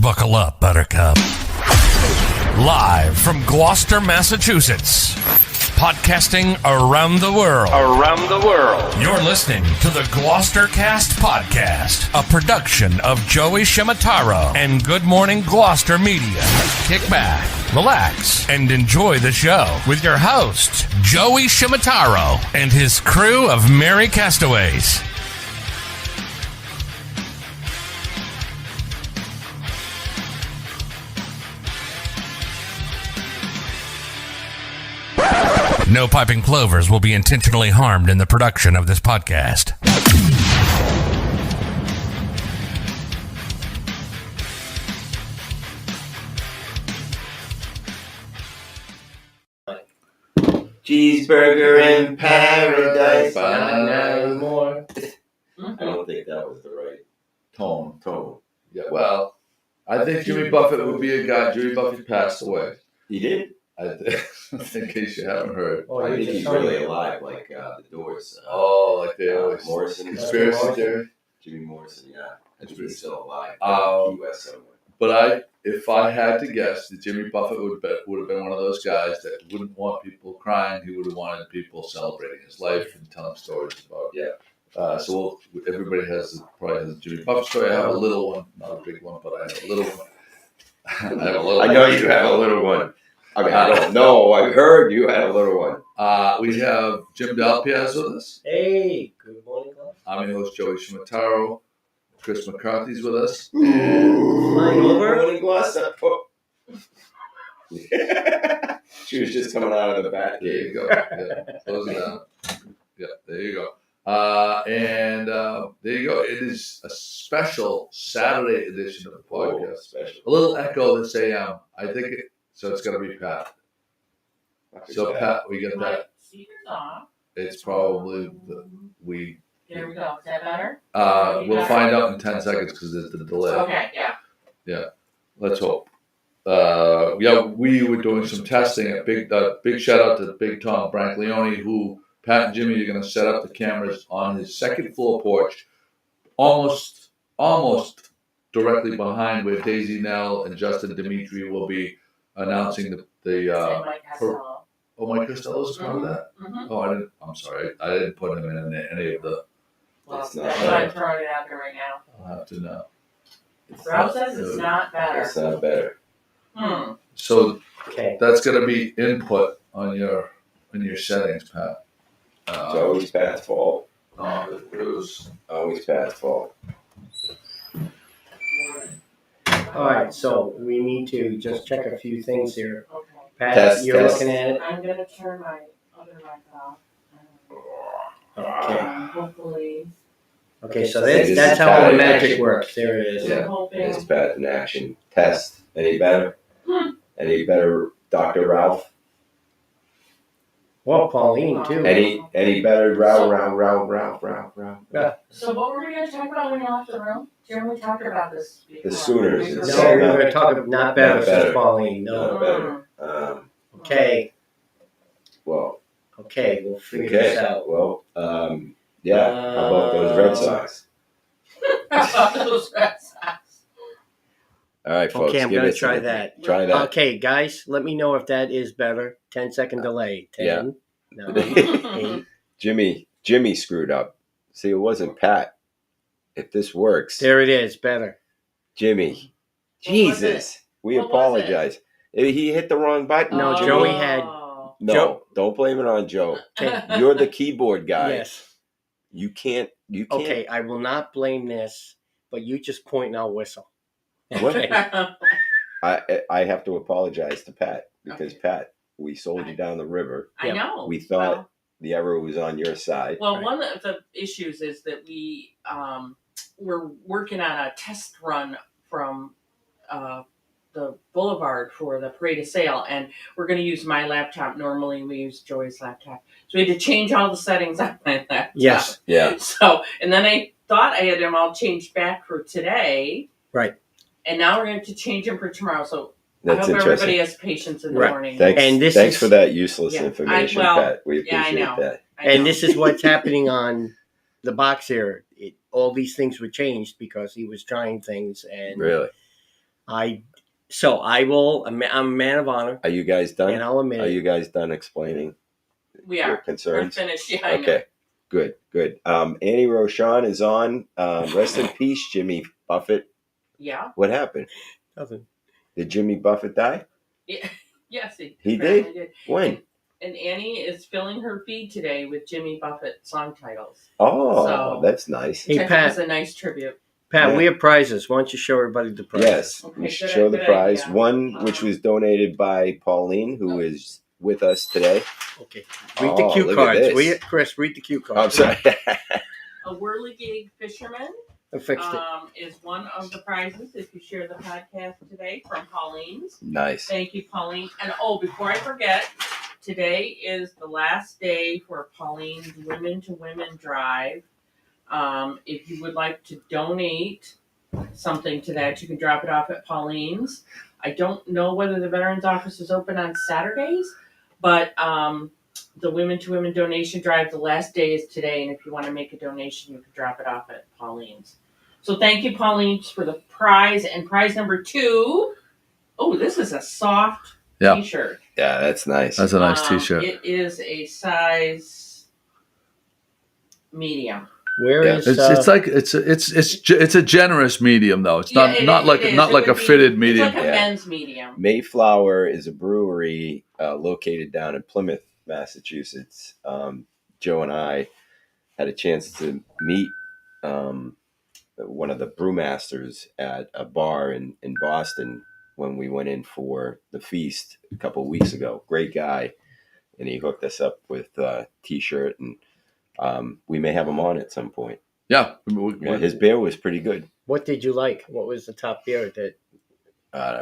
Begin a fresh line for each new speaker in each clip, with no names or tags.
Buckle up, Buttercup. Live from Gloucester, Massachusetts. Podcasting around the world. You're listening to the GloucesterCast podcast, a production of Joey Shimataro and Good Morning Gloucester Media. Kick back, relax, and enjoy the show with your host, Joey Shimataro, and his crew of merry castaways. No piping plovers will be intentionally harmed in the production of this podcast.
Cheeseburger in paradise.
No more.
I don't think that was the right tone.
Yeah, well, I think Jimmy Buffett would be a guy. Jimmy Buffett passed away.
He did?
I think, in case you haven't heard.
I think he's really alive, like the Doors.
Like they always.
Morrison.
Conspiracy theory.
Jimmy Morrison, yeah. I think he's still alive. US somewhere.
But if I had to guess, that Jimmy Buffett would have been one of those guys that wouldn't want people crying. He would have wanted people celebrating his life and telling stories about it.
Yeah.
So everybody probably has a Jimmy Buffett story. I have a little one, not a big one, but I have a little one.
I know you have a little one. I mean, I don't know. I heard you had a little one.
We have Jim Dalpiaz with us.
Hey, good morning, guys.
I'm your host, Joey Shimataro. Chris McCarthy's with us.
Flying over?
Morning, Gloucester. Oh. She was just coming out of the back.
There you go. Yeah. Close it down. Yeah, there you go. There you go. It is a special Saturday edition of the podcast.
Special.
A little echo this AM. I think so it's going to be Pat. So Pat, we get that.
Speakers off.
It's probably
There we go. Is that better?
We'll find out in 10 seconds because there's the delay.
Okay, yeah.
Let's hope. We were doing some testing. A big shout out to Big Tom Brancaleone, who Pat and Jimmy are going to set up the cameras on his second floor porch, almost directly behind where Daisy Nell and Justin Dimitri will be announcing
Mike Costello.
Mike Costello's part of that.
Mm-hmm.
I'm sorry, I didn't put him in any of the.
Well,
It's
that's
not
why I'm
better.
throwing it out there right now.
I'll have to know.
Ralph says it's not better.
It's not better.
So
Okay.
that's going to be input on your settings, Pat.
It's always Pat's fault.
It was.
Always Pat's fault.
All right, so we need to just check a few things here.
Okay.
Pat,
Test,
you're
test.
looking at it.
I'm going to turn my other mic off.
Okay.
Hopefully.
Okay, so
This is
that's how
Pat
the
in
magic
action.
works. There it is.
Yeah.
I'm hoping.
It's Pat in action. Test. Any better? Any better, Dr. Ralph?
Well, Pauline, too.
Any better, Ralph?
Yeah.
So what were we going to talk about when you left the room? Jeremy, we talked about this before.
The Sooners.
We were-
No, we're going to talk about not better,
Not better.
says Pauline. No.
Not better.
Okay.
Well,
Okay, we'll figure
okay.
this out.
Well, yeah. How about those Red Sox?
How about those Red Sox?
All right, folks.
Okay, I'm
give
going
it
to try
some-
that.
Try that.
Okay, guys, let me know if that is better. 10-second delay. 10, 9, 8.
Jimmy screwed up. See, it wasn't Pat. If this works,
There it is. Better.
Jimmy.
What was
Jesus. We
What was
apologize. He hit the wrong button.
No,
Jimmy.
Joey had-
No,
Joe-
don't blame it on Joe.
Okay.
You're the keyboard guy.
Yes.
You can't.
Okay, I will not blame this, but you just point and I'll whistle.
What?
Okay.
I have to apologize to Pat because Pat, we sold you down the river.
I know.
We thought the error was on your side.
Well, one of the issues is that we're working on a test run from the boulevard for the parade of sail, and we're going to use my laptop. Normally, we use Joey's laptop, so we had to change all the settings on my laptop.
Yes.
Yeah.
So, and then I thought I had them all changed back for today.
Right.
And now we're going to change them for tomorrow. So
That's
I hope everybody
interesting.
has patience in the
Right.
morning.
Thanks,
And this
thanks
is-
for that useless
Yeah,
information,
well,
Pat. We
yeah, I
appreciate
know.
that.
I know.
And this is what's happening on the box here. All these things were changed because he was trying things, and
Really?
I will. I'm a man of honor,
Are you guys done?
and I'll admit
Are
it.
you guys done explaining
We
your
are.
concerns?
We're finished. Yeah, I know.
Okay, good. Annie Rochon is on. Rest in peace, Jimmy Buffett.
Yeah.
What happened?
Nothing.
Did Jimmy Buffett die?
Yeah. Yes,
He
apparently
did? When?
And Annie is filling her feed today with Jimmy Buffett song titles.
Oh,
So-
that's nice.
Hey,
Which I think
Pat.
is a nice tribute.
Pat,
Yeah.
we have prizes. Why don't you show everybody the prizes?
Yes,
Okay,
we should
good-
show the
good
prize.
idea.
One which was donated by Pauline, who is with us today.
Okay. Read the cue
look at
cards.
this.
Chris, read the cue
I'm
cards.
sorry.
A whirligig fisherman
I fixed it.
is one of the prizes if you share the podcast today from Pauline's.
Nice.
Thank you, Pauline. And before I forget, today is the last day for Pauline's Women to Women Drive. If you would like to donate something to that, you can drop it off at Pauline's. I don't know whether the Veterans Office is open on Saturdays, but the Women to Women donation drive, the last day is today, and if you want to make a donation, you can drop it off at Pauline's. So thank you, Pauline, for the prize. And prize number 2, this is a soft t-shirt.
Yeah, that's nice.
That's a nice T-shirt.
It is a size medium.
Where is
It's a generous medium though. It's not like a fitted medium.
It's like a men's medium.
Mayflower is a brewery located down in Plymouth, Massachusetts. Joe and I had a chance to meet one of the brewmasters at a bar in Boston when we went in for the feast a couple of weeks ago. Great guy, and he hooked us up with a T-shirt, and we may have him on at some point.
Yeah,
His beer was pretty good.
What did you like? What was the top beer that?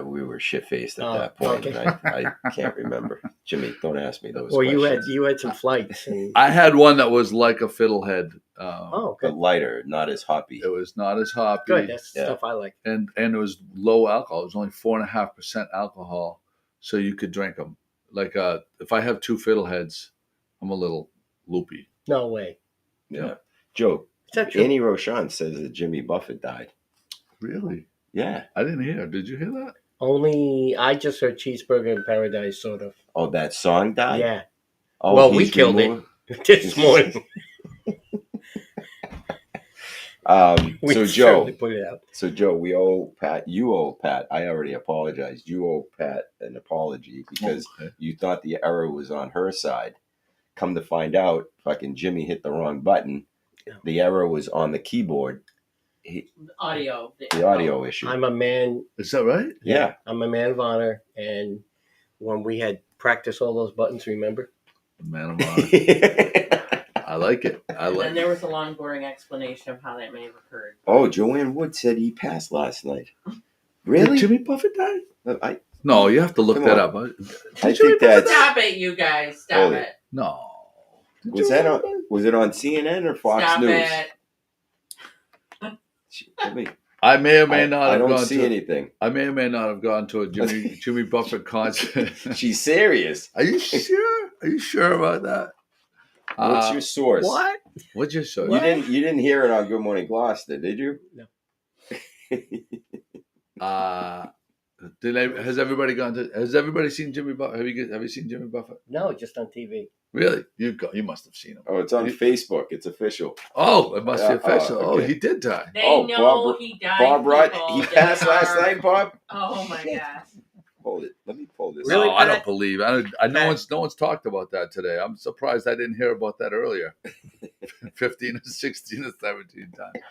We were shit-faced at that point,
okay.
and I can't remember. Jimmy, don't ask me those
Well,
questions.
you had some flights. And...
I had one that was like a fiddlehead.
But
good.
lighter, not as hoppy.
It was not as hoppy.
Good. That's the stuff I like.
And it was low alcohol. It was only 4.5% alcohol, so you could drink them. Like if I have 2 fiddleheads, I'm a little loopy.
No way.
Yeah. Joe,
Is that true?
Annie Rochon says that Jimmy Buffett died.
Really?
Yeah.
I didn't hear. Did you hear that?
Only I just heard Cheeseburger in Paradise, sort of.
Oh, that song died?
Yeah.
Oh,
Well, we
he's
killed
removed?
it this morning. We
So
certainly
Joe,
put it out.
we owe Pat. You owe Pat. I already apologized. You owe Pat an apology because you thought the error was on her side. Come to find out, fucking Jimmy hit the wrong button. The error was on the keyboard.
Audio.
The audio issue.
I'm a man.
Is that right?
Yeah.
I'm a man of honor, and when we had practiced all those buttons, remember?
Man of honor. I like it.
And there was a long, boring explanation of how that may have occurred.
Oh, Joanne Wood said he passed last night. Really?
Did Jimmy Buffett die?
I
No, you have to look
Come
that
on.
up.
think that's
Stop it, you guys. Stop
Hold
it.
No.
was that on? Was it on CNN or Fox
Stop
News?
it.
I may or may not
I
have
don't
gone
see
to.
anything.
I may or may not have gone to a Jimmy Buffett concert.
She's serious.
Are you sure? Are you sure about that?
What's your source?
What?
What's your source?
You didn't hear it on Good Morning Gloucester, did you?
No.
Has everybody seen Jimmy Buffett? Have you seen Jimmy Buffett?
No, just on TV.
Really? You must have seen him.
Oh, it's on Facebook. It's official.
Oh, it must be
Yeah,
official.
okay.
Oh, he did die.
They
Oh,
know
Bob-
he died.
Bob Rudd,
people.
he passed
They
last
are-
night, Bob.
Oh my gosh.
Hold it. Let me pull this.
Really,
No, I don't
Pat?
believe. No one's talked about that today. I'm surprised I didn't hear about that earlier. 15 or 16 or 17 times.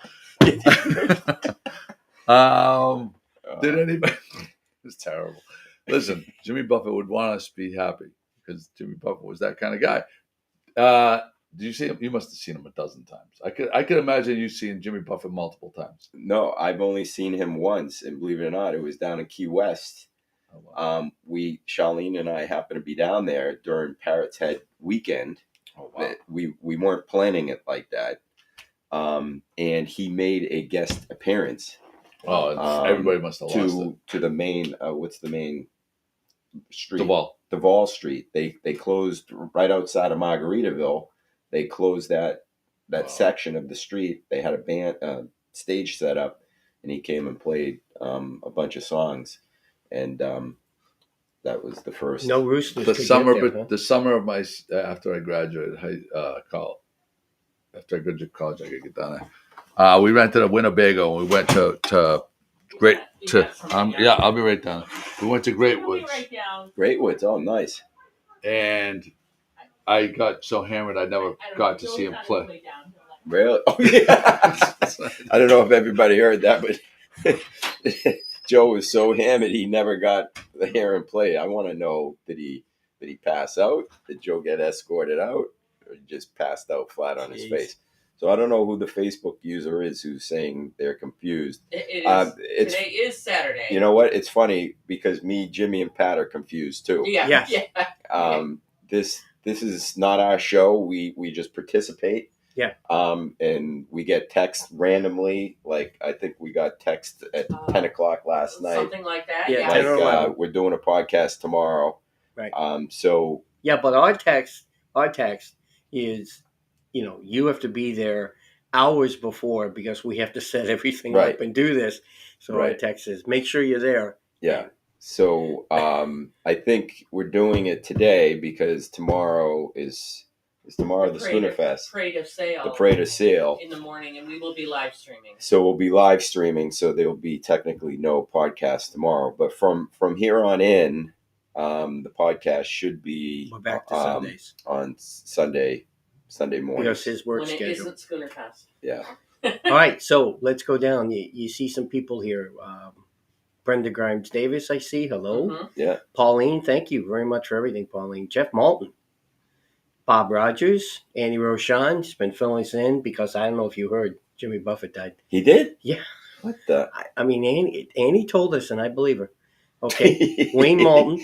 Did anybody? It's terrible. Listen, Jimmy Buffett would want us to be happy because Jimmy Buffett was that kind of guy. Did you see him? You must have seen him a dozen times. I could imagine you seeing Jimmy Buffett multiple times.
No, I've only seen him once, and believe it or not, it was down in Key West.
Oh, wow.
Charlene and I happened to be down there during Parrot's Head weekend.
Oh, wow.
We weren't planning it like that. And he made a guest appearance.
Everybody must have lost it.
To the main. What's the main street?
Duval.
Street. They closed right outside of Margaritaville. They closed that section of the street. They had a band stage set up, and he came and played a bunch of songs, and that was the first.
No roosters.
The
could
summer,
get there,
but
huh?
the summer of my after I graduated college, after I graduated college, I could get down there. We rented a Winnebago and we went to Great
You
to
got something
yeah,
else?
I'll be right down. We went to Great
We'll be
Woods
right down.
Great Woods. Oh, nice.
and I got so hammered I never got to see him play.
Really? Oh, yeah. I don't know if everybody heard that, but Joe was so hammered he never got the hear him play. I want to know, did he pass out? Did Joe get escorted out, or he just passed out flat on his
Jeez.
face? So I don't know who the Facebook user is who's saying they're confused.
It is. Today is Saturday.
You know what? It's funny because me, Jimmy, and Pat are confused too.
Yeah.
Yes.
Yeah.
This is not our show. We just participate.
Yeah.
And we get text randomly. Like I think we got text at 10 o'clock last night.
Something like that.
Yeah,
Yeah.
10 or 11.
We're doing a podcast tomorrow.
Right.
So
Yeah, but our text is, you have to be there hours before because we have to set everything
Right.
up and do this. So our
Right.
text is, make sure you're there.
yeah. So I think we're doing it today because tomorrow is tomorrow the Schooner Fest,
Parade of Sale.
the Parade of Sale.
In the morning, and we will be live streaming.
So we'll be live streaming. So there will be technically no podcast tomorrow. But from here on in, the podcast should be
We're back to Sundays
on Sunday morning.
because his work
When it
schedule.
isn't Schooner Fest.
Yeah.
All right, so let's go down. You see some people here. Brenda Grimes Davis, I see. Hello.
Mhm.
Yeah.
Pauline, thank you very much for everything, Pauline. Jeff Malton. Bob Rogers. Annie Roshan. She's been filling us in because I don't know if you heard Jimmy Buffett died.
He did?
Yeah.
What the?
I mean, Annie told us, and I believe her. Okay. Wayne Malton.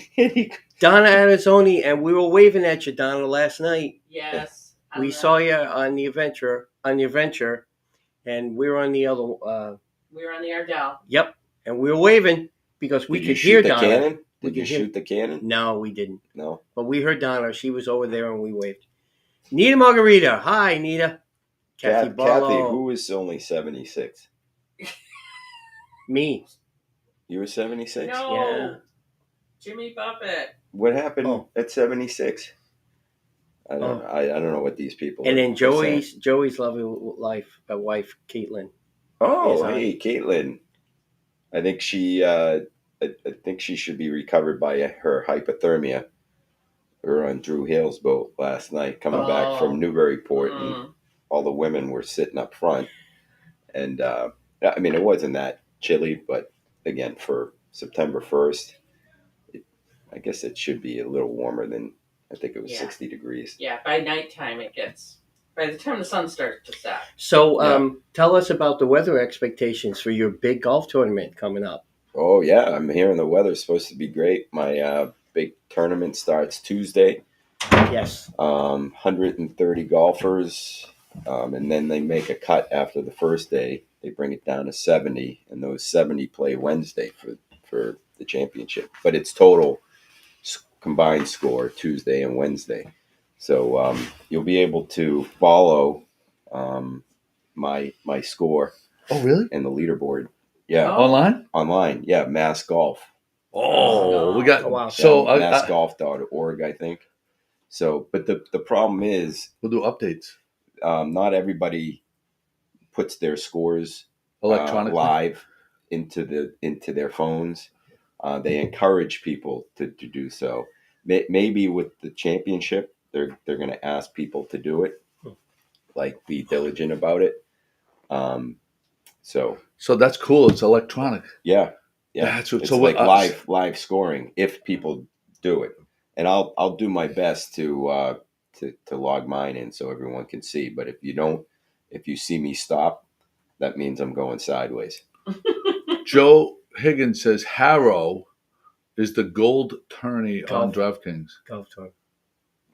Donna Anazzoni, and we were waving at you, Donna, last night.
Yes.
We saw you on the adventure, and we were on the other.
We were on the Ardell.
Yep, and we were waving because we
Did
could
you
hear
shoot the
Donna.
cannon?
We
Did you
could hear-
shoot the cannon?
No, we didn't.
No.
But we heard Donna. She was over there, and we waved. Nita Margarita. Hi, Nita. Kathy
Kathy,
Barlow.
who was only 76?
Me.
You were 76?
No.
Yeah.
Jimmy Buffett.
What happened
Oh.
at 76? I don't
Oh.
I don't know what these people
And
are
then
saying.
Joey's lovely wife, Caitlin.
Oh,
is on.
hey, Caitlin. I think she should be recovered by her hypothermia. We were on Drew Hale's boat last night, coming back from Newburyport, and all the women were sitting up front. And I mean, it wasn't that chilly, but again, for September 1st, I guess it should be a little warmer than, I think it was 60 degrees.
Yeah, by nighttime it gets. By the time the sun starts to set.
So, tell us about the weather expectations for your big golf tournament coming up.
Oh, yeah, I'm hearing the weather's supposed to be great. My big tournament starts Tuesday.
Yes.
130 golfers, and then they make a cut after the first day. They bring it down to 70, and those 70 play Wednesday for the championship. But it's total combined score Tuesday and Wednesday. So you'll be able to follow my score
Oh, really?
and the leaderboard. Yeah,
Online?
Yeah, Mass Golf.
Oh, we got.
Oh, wow.
So
Yeah, massgolf.org, I think. So, but the problem is,
we'll do updates
not everybody puts their scores
electronically.
live into their phones. They encourage people to do so. Maybe with the championship, they're going to ask people to do it, like be diligent about it.
So that's cool. It's electronic.
Yeah.
That's what,
It's
so
like
what,
live scoring if people do it, and I'll do my best to log mine in so everyone can see. But if you see me stop, that means I'm going sideways.
Joe Higgins says Harrow is the gold tourney on
Golf.
DraftKings.
Golf tour.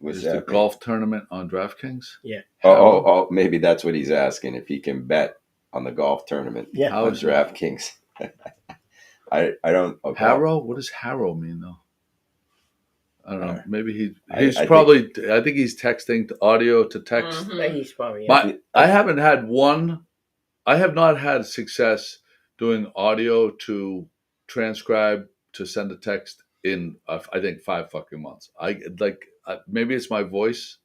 What's
Is
that
the
mean?
golf tournament on DraftKings?
Yeah.
Oh, maybe that's what he's asking, if he can bet on the golf tournament
Yeah.
How
on
is
DraftKings. I don't. Okay.
Harrow? What does Harrow mean though? I don't know. Maybe he's
I
probably. I think he's texting to audio to text.
Mhm.
Yeah, he's probably. Yeah.
I haven't had one. I have not had success doing audio to transcribe to send a text in I think 5 fucking months. Maybe it's my voice,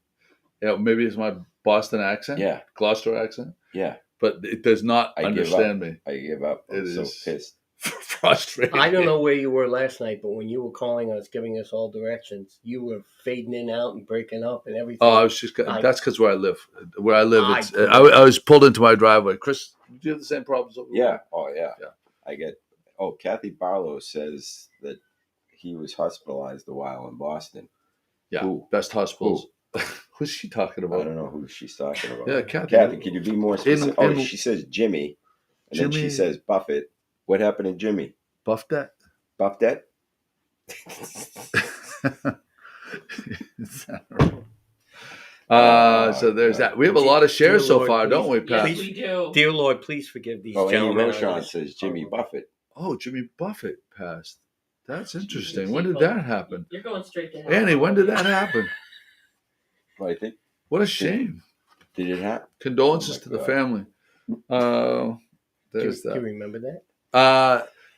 maybe it's my Boston accent,
Yeah.
Gloucester accent,
Yeah.
but it does not
I
understand me.
I give up. I'm so pissed.
Frustrating.
I don't know where you were last night, but when you were calling us, giving us all directions, you were fading in and out and breaking up and everything.
Oh, I was just. That's because where I live. Where I live, I was pulled into my driveway. Chris, do you have the same problems?
Yeah. Oh, yeah.
Yeah.
I get. Oh, Kathy Barlow says that he was hospitalized a while in Boston.
Yeah.
Who?
Best hospitals. Who's she talking about?
I don't know who she's talking about.
Yeah, Kathy.
Kathy, could you be more specific? She says Jimmy, and then she says Buffett. What happened to Jimmy?
Buff that.
Buff that?
So there's that. We have a lot of shares so far, don't we, Pat?
Yes, we do.
Dear Lord, please forgive these
Andy
gentlemen.
Rochon says Jimmy Buffett.
Oh, Jimmy Buffett passed. That's interesting. When did that happen?
You're going straight to hell.
Annie, when did that happen?
Well, I think.
What a shame.
Did it happen?
Condolences to the family. There's
Do you
that.
remember that?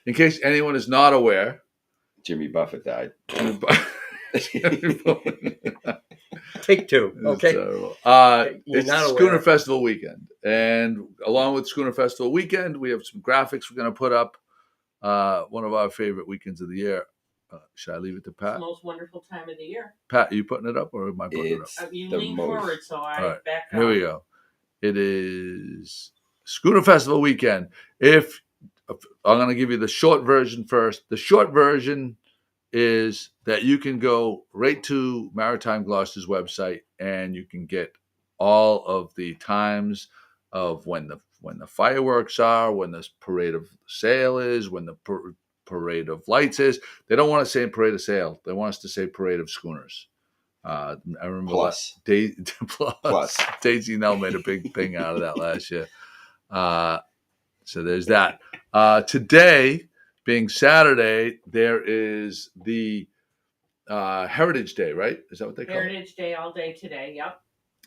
In case anyone is not aware,
Jimmy Buffett died.
Take two. Okay.
It's Schooner Festival weekend. And along with Schooner Festival weekend, we have some graphics we're going to put up. One of our favorite weekends of the year. Should I leave it to Pat?
It's the most wonderful time of the year.
Pat, are you putting it up or am I putting it up?
You lean forward, so I back up.
Here we go. It is Schooner Festival weekend. I'm going to give you the short version first. The short version is that you can go right to Maritime Gloucester's website and you can get all of the times of when the fireworks are, when the parade of sail is, when the parade of lights is. They don't want to say parade of sail. They want us to say parade of schooners. I remember
Plus.
Daisy Nell made a big thing out of that last year. So there's that. Today, being Saturday, there is the Heritage Day, right? Is that what they call it?
Heritage Day all day today, yep.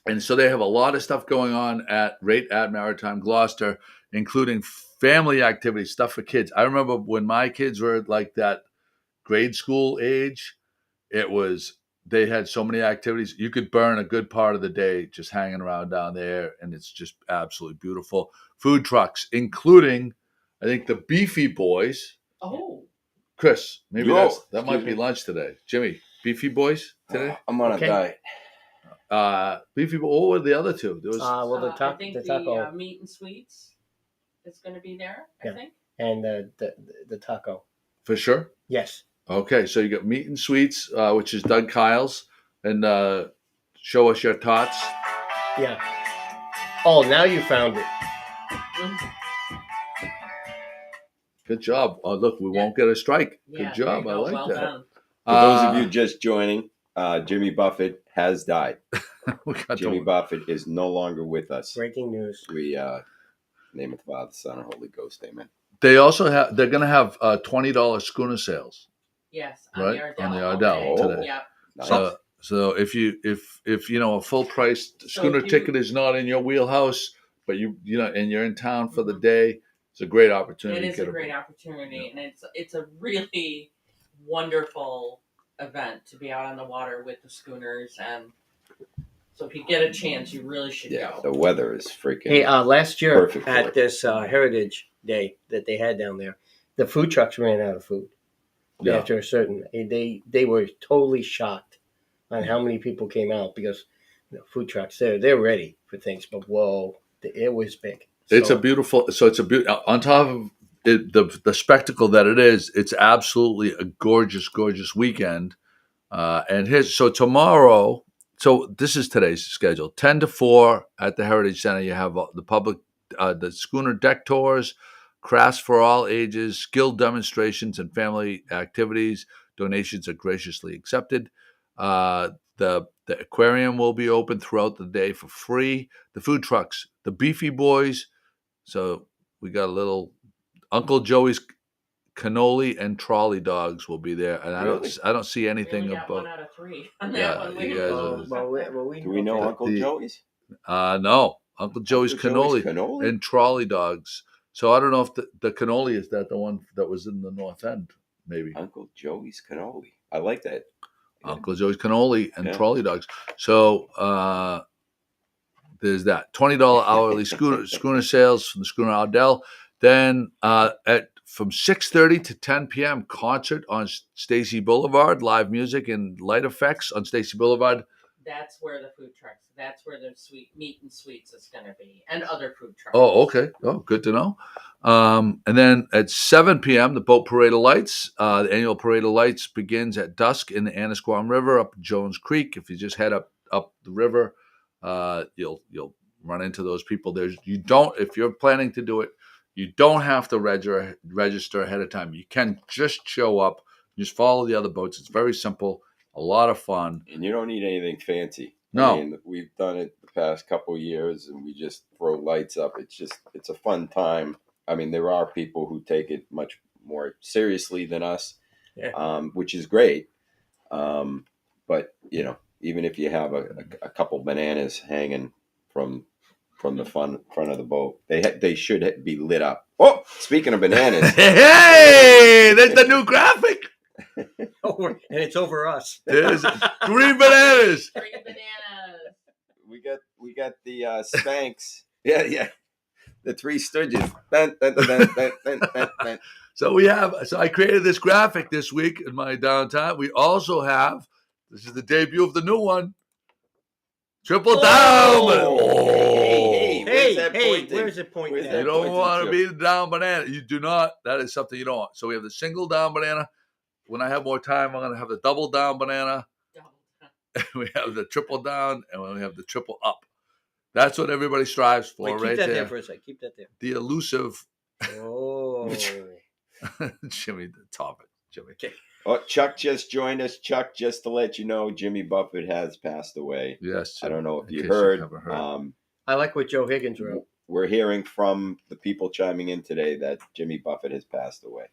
And so they have a lot of stuff going on at Maritime Gloucester, including family activities, stuff for kids. I remember when my kids were like that grade school age, they had so many activities. You could burn a good part of the day just hanging around down there, and it's just absolutely beautiful. Food trucks, including, I think, the Beefy Boys.
Oh.
Chris, maybe that might be lunch today. Jimmy, Beefy Boys today?
I'm on a diet.
Beefy Boys, what were the other two? There was,
I think the meat and sweets is going to be there, I think.
And the taco.
For sure?
Yes.
Okay, so you got meat and sweets, which is Doug Kyle's, and show us your tots.
Yeah. Oh, now you found it.
Good job. Oh, look, we won't get a strike. Good job. I like that.
Done.
For those of you just joining, Jimmy Buffett has died. Jimmy Buffett is no longer with us.
Breaking news.
We name it the Father, Son, and Holy Ghost. Amen.
They also they're going to have $20 schooner sales.
Yes,
on the Ardell today.
Yeah.
Nice.
So if a full price schooner ticket is not in your wheelhouse, but and you're in town for the day, it's a great opportunity.
It is a great opportunity, and it's a really wonderful event to be out on the water with the schooners, and so if you get a chance, you really should go.
The weather is freaking.
Hey, last year
perfect
at this Heritage Day that they had down there, the food trucks ran out of food.
Yeah.
After a certain, they were totally shocked on how many people came out because food trucks they're ready for things, but whoa, it was big.
It's a beautiful. On top of it, the spectacle that it is. It's absolutely a gorgeous, gorgeous weekend. So tomorrow. So this is today's schedule: 10 to 4 at the Heritage Center. You have the public, the schooner deck tours, crafts for all ages, skill demonstrations, and family activities. Donations are graciously accepted. The aquarium will be open throughout the day for free. The food trucks, the Beefy Boys. So we got a little Uncle Joey's cannoli and trolley dogs will be there, and
Really?
I don't see anything
We only got
about.
1 out of 3 on that one.
You guys
Do we know Uncle Joey's?
No, Uncle Joey's cannoli and trolley dogs. So I don't know if the cannoli is that the one that was in the north end, maybe.
Uncle Joey's cannoli. I like that.
Uncle Joe's cannoli and
Yeah.
trolley dogs. So there's that $20 hourly schooner sales from the schooner Ardell. Then from 6:30 to 10 p.m. concert on Stacy Boulevard, live music and light effects on Stacy Boulevard.
That's where the food trucks. That's where the meat and sweets is going to be, and other food trucks.
Oh, okay. Oh, good to know. And then at 7 p.m., the Boat Parade of Lights. The annual Parade of Lights begins at dusk in the Annisquam River up Jones Creek. If you just head up the river, you'll run into those people. If you're planning to do it, you don't have to register ahead of time. You can just show up, just follow the other boats. It's very simple, a lot of fun.
And you don't need anything fancy.
No.
I mean, we've done it the past couple of years, and we just throw lights up. It's a fun time. I mean, there are people who take it much more seriously than us, which is great. But even if you have a couple bananas hanging from the front of the boat, they should be lit up. Oh, speaking of bananas,
Hey, that's the new graphic.
And it's over us.
There's green bananas.
Green bananas.
we got the Spanx. Yeah. The Three Stooges. Dun, dun, dun, dun, dun, dun, dun.
So I created this graphic this week in my downtime. We also have, this is the debut of the new one, Triple Down.
Hey, where's that pointing?
Where's it pointing?
Where's
You
that
don't
pointing
want to
to?
be the down banana. You do not. That is something you don't want. So we have the single down banana. When I have more time, I'm going to have the double down banana. We have the triple down, and we have the triple up. That's what everybody strives for.
Wait, keep
right
that
there.
there for a sec. Keep that there.
The elusive
Oh.
Jimmy, the topic. Jimmy.
Okay.
Oh, Chuck just joined us. Chuck, just to let you know, Jimmy Buffett has passed away.
Yes.
I don't know if
in
you
case
heard.
haven't heard.
I like what Joe Higgins wrote.
We're hearing from the people chiming in today that Jimmy Buffett has passed away.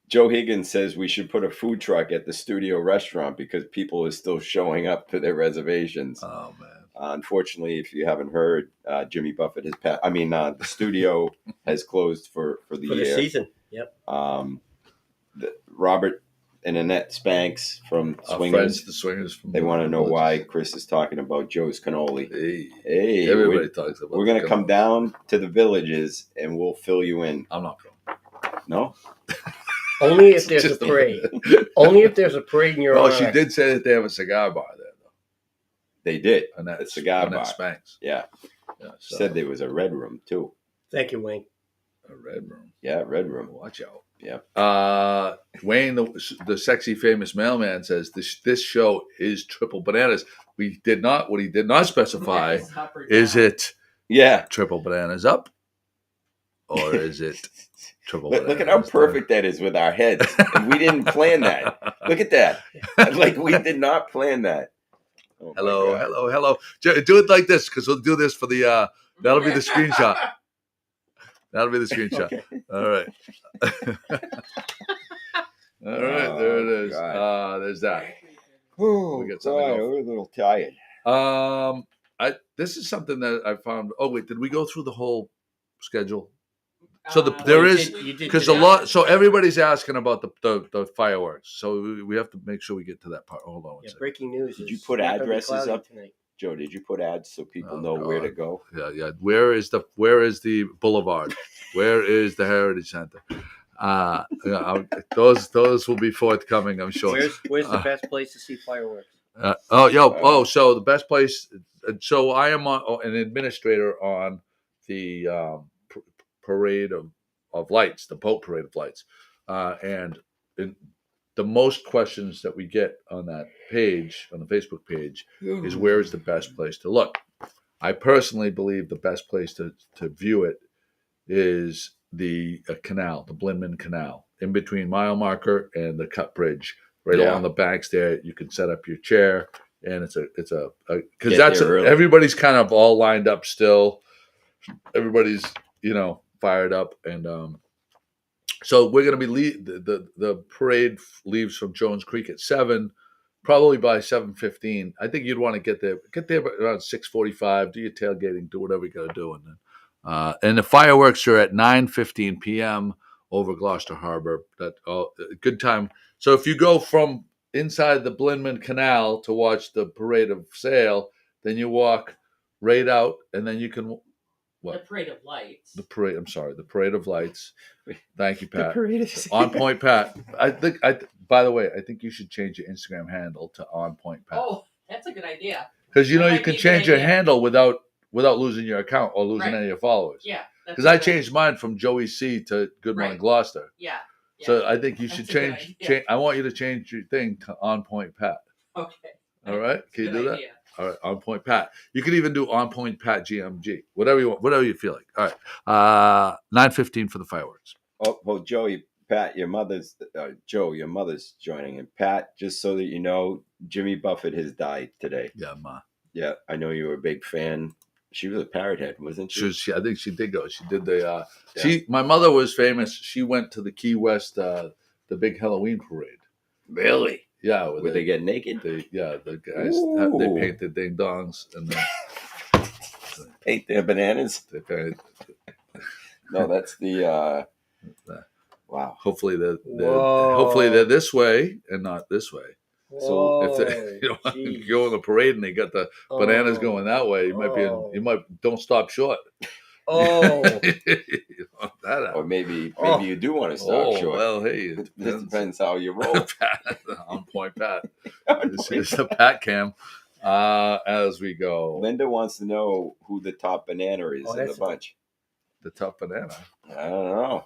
Joe Higgins says we should put a food truck at the studio restaurant because people are still showing up to their reservations.
Oh, man.
Unfortunately, if you haven't heard, Jimmy Buffett has passed. I mean, the studio has closed for the
For the
year.
season. Yep.
Robert and Annette Spanx from
Our
Swingers.
friends, the Swingers.
They want to know why Chris is talking about Joe's cannoli.
Hey, everybody talks about.
We're going to come down to the villages and we'll fill you in.
I'm not going.
No?
Only if there's a parade. Only if there's a parade in your
Oh,
honor.
she did say that they have a cigar bar there, though.
They did.
Annette,
A cigar
Annette
bar.
Spanx.
Yeah.
Yeah,
She said there was a red room, too.
Thank you, Wayne.
a red room.
Yeah, red room.
Watch out.
Yeah.
Wayne, the sexy famous mailman, says this show is triple bananas. What he did not specify is it
Yeah.
triple bananas up or is it triple bananas
Look at how
down?
perfect that is with our heads. And we didn't plan that. Look at that. Like we did not plan that. Oh, my God.
hello. Do it like this because we'll do this for the. That'll be the screenshot. That'll be the screenshot.
Okay.
All right. All right. There it is.
God.
There's that.
Oh,
We got
God,
something else.
we're a little tired.
This is something that I found. Oh wait, did we go through the whole schedule? So
Uh,
there
you
is
did- you did
because
today.
So everybody's asking about the fireworks. So we have to make sure we get to that part. Hold on one
Yeah,
second.
breaking news.
Did you
is
put
not gonna be
addresses
cloudy
up?
tonight.
Joe, did you put ads so people
Oh,
know where to
God.
go?
Yeah. Where is the boulevard? Where is the Heritage Center? Those will be forthcoming, I'm sure.
Where's the best place to see fireworks?
So the best place. So I am an administrator on the parade of lights, the boat parade of lights, and the most questions that we get on that page, on the Facebook page, is where is the best place to look. I personally believe the best place to view it is the canal, the Blinman Canal, in between mile marker and the cut bridge, right
Yeah.
along the banks there. You can set up your chair, and it's because
Get there early.
everybody's kind of all lined up still. Everybody's fired up, and so we're going to be the parade leaves from Jones Creek at 7. probably by 7:15. I think you'd want to get there around 6:45. Do your tailgating, do whatever you got to do, and the fireworks are at 9:15 p.m. over Gloucester Harbor. Good time. So if you go from inside the Blinman Canal to watch the parade of sail, then you walk right out, and then you can. What?
The Parade of Lights.
The parade. I'm sorry, the Parade of Lights. Thank you,
The
Pat.
parade is
On Point Pat. By the way, I think you should change your Instagram handle to On Point Pat.
Oh, that's a good idea.
Because you
that
know you
might
can
be a good
change your
idea.
handle without losing your account or losing
Right.
any of your followers.
Yeah.
Because I changed mine from Joey C to Good Morning
Right.
Gloucester.
Yeah.
So I think you
That's
should
a good
change.
idea.
I want you to change your thing to On Point Pat.
Okay.
All right?
That's a
Can you
good
do
idea.
that? All right, On Point Pat. You can even do On Point Pat GMG. Whatever you want, whatever you feel like. All right. 9:15 for the fireworks.
Oh, well, Joey, Pat, your mother's joining, and Pat, just so that you know, Jimmy Buffett has died today.
Yeah, Ma.
Yeah, I know you were a big fan. She was a parrot head, wasn't she?
I think she did go. She did the. My mother was famous. She went to the Key West, the big Halloween parade.
Really?
Yeah,
Would they get naked?
the guys
Ooh.
they painted ding dongs and
Paint their bananas?
they painted.
No, that's the. Wow.
Hopefully
Whoa.
hopefully they're this way and not this way.
So
If they, you go on the parade and they got the bananas going that way, you might don't stop short.
Oh,
You want that out.
Or maybe
Oh.
you do want to stop short.
Well, hey, it
This depends how you roll.
Pat, On Point Pat. This is the Pat Cam as we go.
Linda wants to know who the top banana is in the
that's-
bunch.
The tough banana.
I don't know.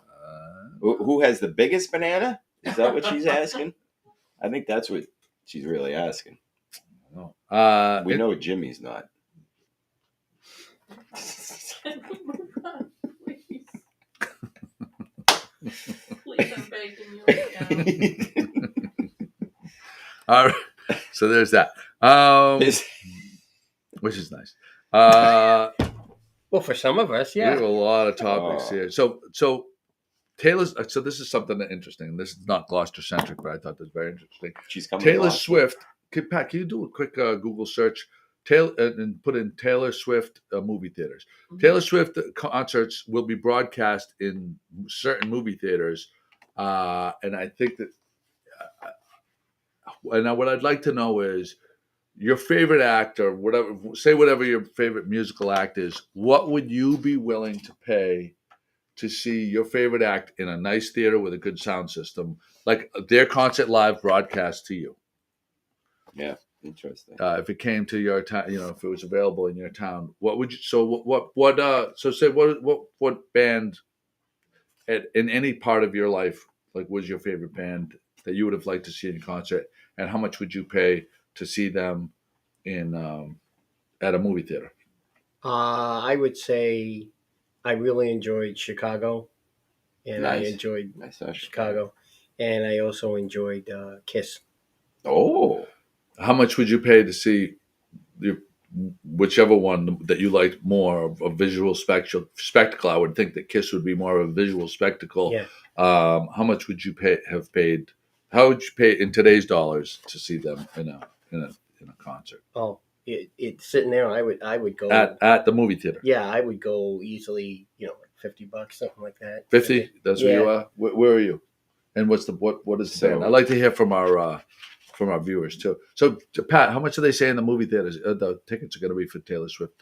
Who has the biggest banana? Is that what she's asking? I think that's what she's really asking. We know Jimmy's not.
Move on, please. Please, I'm begging you right now.
All right. So there's that.
Is-
Which is nice.
well, for some of us,
We have
yeah.
a lot of topics
Oh.
here. So Taylor's. So this is something interesting. This is not Gloucester centric, but I thought this was very interesting.
she's coming.
Taylor
along.
Swift. Pat, can you do a quick Google search? And put in Taylor Swift movie theaters.
Mhm.
Taylor Swift concerts will be broadcast in certain movie theaters, and I think that. And what I'd like to know is your favorite actor, whatever your favorite musical act is. What would you be willing to pay to see your favorite act in a nice theater with a good sound system, like their concert live broadcast to you?
Yeah, interesting.
If it came to your town, if it was available in your town, what would you? So what band in any part of your life was your favorite band that you would have liked to see in concert, and how much would you pay to see them in at a movie theater?
I would say I really enjoyed Chicago, and
Nice.
I enjoyed
I saw
Chicago, and I also enjoyed Kiss.
Oh,
How much would you pay to see whichever one that you liked more of a visual spectacle? I would think that Kiss would be more of a visual spectacle.
Yeah.
How much would you have paid? How would you pay in today's dollars to see them in a concert
Oh, it's sitting there. I would go
at the movie theater?
Yeah, I would go easily. like $50, something like that.
50. That's where
Yeah.
you are. Where are you? And what is the band? I'd like to hear from our viewers too. So Pat, how much are they saying the movie theaters? The tickets are going to be for Taylor Swift.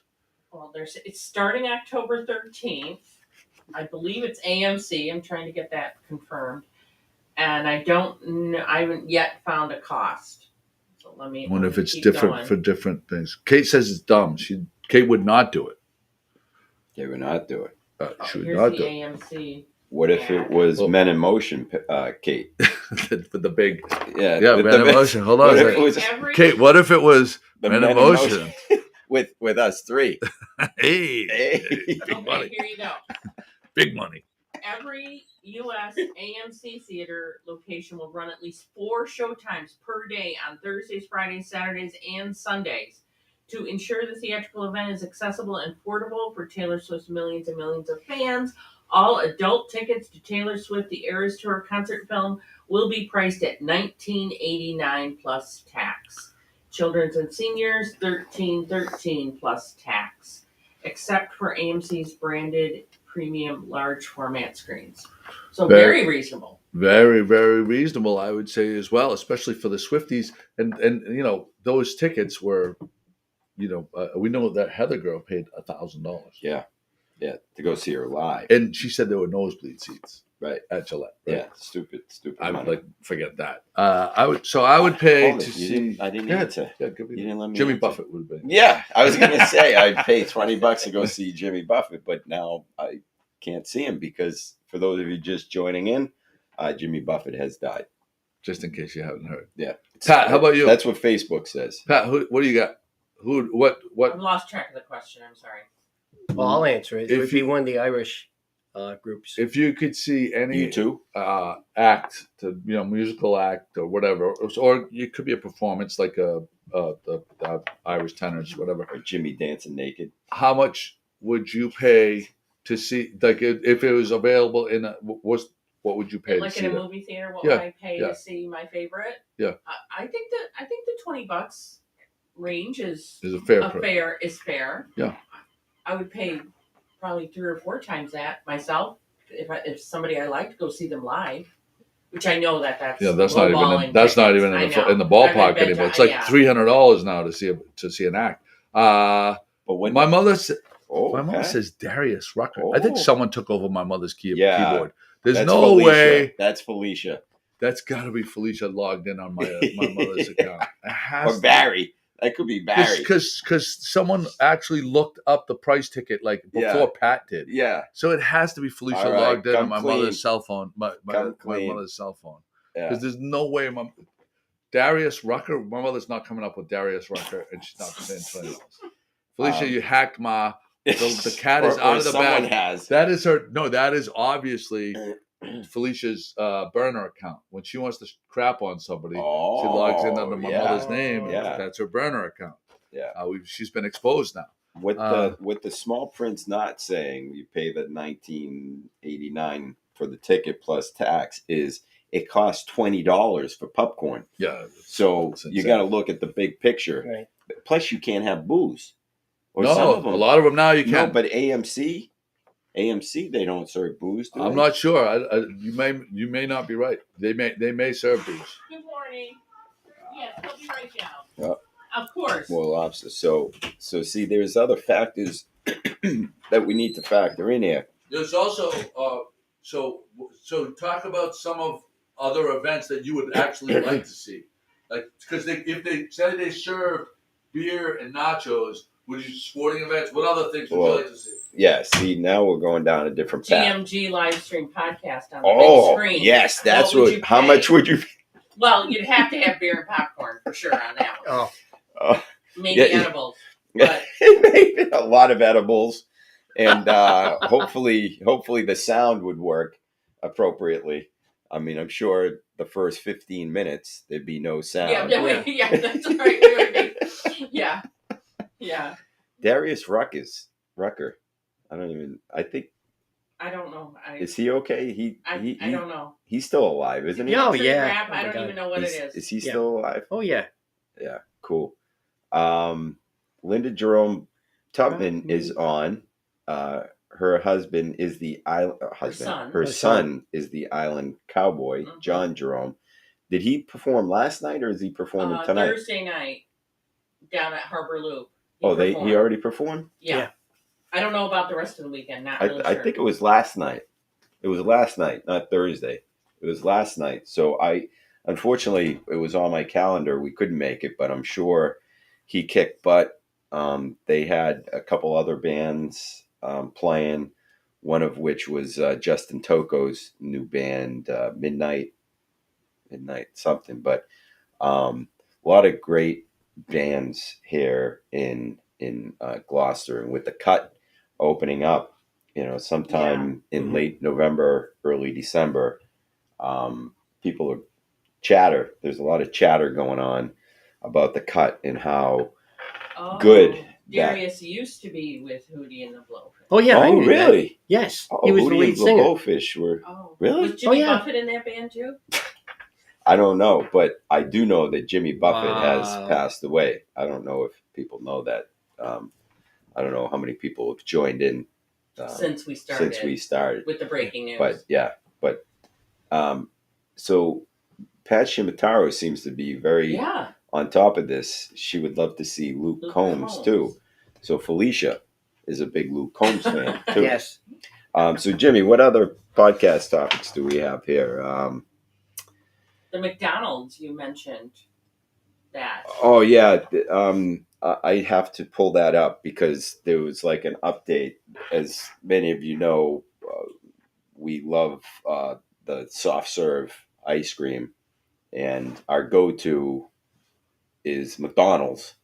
Well, it's starting October 13th. I believe it's AMC. I'm trying to get that confirmed. And I haven't yet found a cost. So let me.
I wonder if it's
keep
different
going.
for different things. Kate says it's dumb. Kate would not do it.
they would not do it.
She would
Here's
not
the
do
AMC.
What if it was
Well-
Men in Motion, Kate?
it. For the big,
Yeah,
Men in Motion. Hold on
What
a
if it
second.
was
Kate, what if it was
the
Men in Motion?
with us three?
Hey,
Hey.
big
Okay,
money,
here you go.
big money.
Every U.S. AMC theater location will run at least 4 showtimes per day on Thursdays, Fridays, Saturdays, and Sundays to ensure the theatrical event is accessible and affordable for Taylor Swift's millions and millions of fans. All adult tickets to Taylor Swift The Eras Tour concert film will be priced at $19.89 plus tax. Children's and seniors $13.13 plus tax, except for AMC's branded premium large format screens. So very reasonable.
Very, very reasonable, I would say as well, especially for the Swifties. And those tickets were, we know that Heather girl paid $1,000.
Yeah, to go see her live.
And she said there were nosebleed seats,
right,
at Gillette. Right?
Yeah, stupid.
I would
money.
forget that. I would pay
Hold
to
it,
see.
I didn't
Yeah,
answer.
yeah,
You didn't let me
Jimmy
answer.
Buffett would have been.
Yeah, I was going to say I'd pay $20 to go see Jimmy Buffett, but now I can't see him because for those of you just joining in, Jimmy Buffett has died.
Just in case you haven't heard.
Yeah.
Pat, how about you?
That's what Facebook says.
Pat, what do you got? What?
I've lost track of the question. I'm sorry.
Well, I'll answer it. It would be one of the Irish groups.
If you could see any
U2?
Act, musical act or whatever, or it could be a performance like the Irish tenors, whatever.
Or Jimmy dancing naked.
How much would you pay to see? Like, if it was available what would you pay?
Like
to see
in a
that?
movie theater, what would I pay to see my favorite?
Yeah.
I think the $20 range is
a fair
is fair.
Yeah.
I would pay probably 3 or 4 times that myself if somebody I like to go see them live, which I know that's
not even in the ballpark anymore. It's like $300 now to see an act. But when my mother says Darius Rucker. I think someone took over my mother's keyboard. There's no way.
That's Felicia.
That's got to be Felicia logged in on my mother's account. It has
or Barry. That could be Barry.
Because someone actually looked up the price ticket before Pat did.
Yeah.
So it has to be Felicia logged in on my mother's cell phone. My mother's cell phone. Because there's no way Darius Rucker, my mother's not coming up with Darius Rucker, and she's not paying $20. Felicia, you hacked Ma. The cat is out of the bag. That is her. No, that is obviously Felicia's burner account. When she wants to crap on somebody, she logs in under my mother's name.
Yeah.
That's her burner account.
Yeah,
she's been exposed now.
With the small print's not saying you pay the $19.89 for the ticket plus tax is it costs $20 for popcorn.
Yeah,
so you got to look at the big picture.
Right.
Plus, you can't have booze.
Or a lot of them now you can.
No, but AMC, they don't serve booze.
I'm not sure. You may not be right. They may serve booze.
Good morning. Yes, they'll be right down. Of course.
Well, so see, there's other factors that we need to factor in here.
There's also so talk about some of other events that you would actually like to see, like because if they said they served beer and nachos. Would you sporting events? What other things would you like to see?
Yeah, see, now we're going down a different path.
GMG live stream podcast on the big screen.
Yes, that's what. How much would you?
Well, you'd have to have beer and popcorn for sure on that one. Maybe edibles. But
maybe a lot of edibles, and hopefully the sound would work appropriately. I mean, I'm sure the first 15 minutes there'd be no sound.
Yeah, that's right. Yeah. Yeah.
Darius Rucker. I don't know. Is he okay? I
don't know.
He's still alive, isn't he?
Oh, yeah.
I don't even know what it is.
Is he still alive?
Oh, yeah.
Yeah, cool. Linda Jerome Tubman is on. Her husband is the Her son is the Island Cowboy, John Jerome. Did he perform last night or is he performing tonight?
Thursday night down at Harbor Loop.
He already performed?
Yeah. I don't know about the rest of the weekend. Not really
I think it was last night. It was last night, not Thursday. It was last night. So unfortunately, it was on my calendar. We couldn't make it, but I'm sure he kicked butt. They had a couple other bands playing, one of which was Justin Toko's new band, Midnight something. But a lot of great bands here in Gloucester, and with the Cut opening up, sometime in late November, early December, people are There's a lot of chatter going on about the Cut and how good
Darius used to be with Hootie and the Blowfish.
Oh yeah, I
Oh,
knew that.
really?
Yes,
Oh,
he was the
Hootie
lead
and
singer.
Blowfish were
Oh,
really?
Was Jimmy
Oh, yeah.
Buffett in that band too?
I don't know, but I do know that Jimmy Buffett has
Wow.
passed away. I don't know if people know that. I don't know how many people have joined in
Since we started with the breaking news.
But yeah, so Pat Shimataro seems to be very on top of this. She would love to see Luke Combs too. So Felicia is a big Luke Combs fan too.
Yes.
So Jimmy, what other podcast topics do we have here?
The McDonald's, you mentioned that.
Oh yeah, I have to pull that up because there was like an update. As many of you know, we love the soft serve ice cream, and our go-to is McDonald's.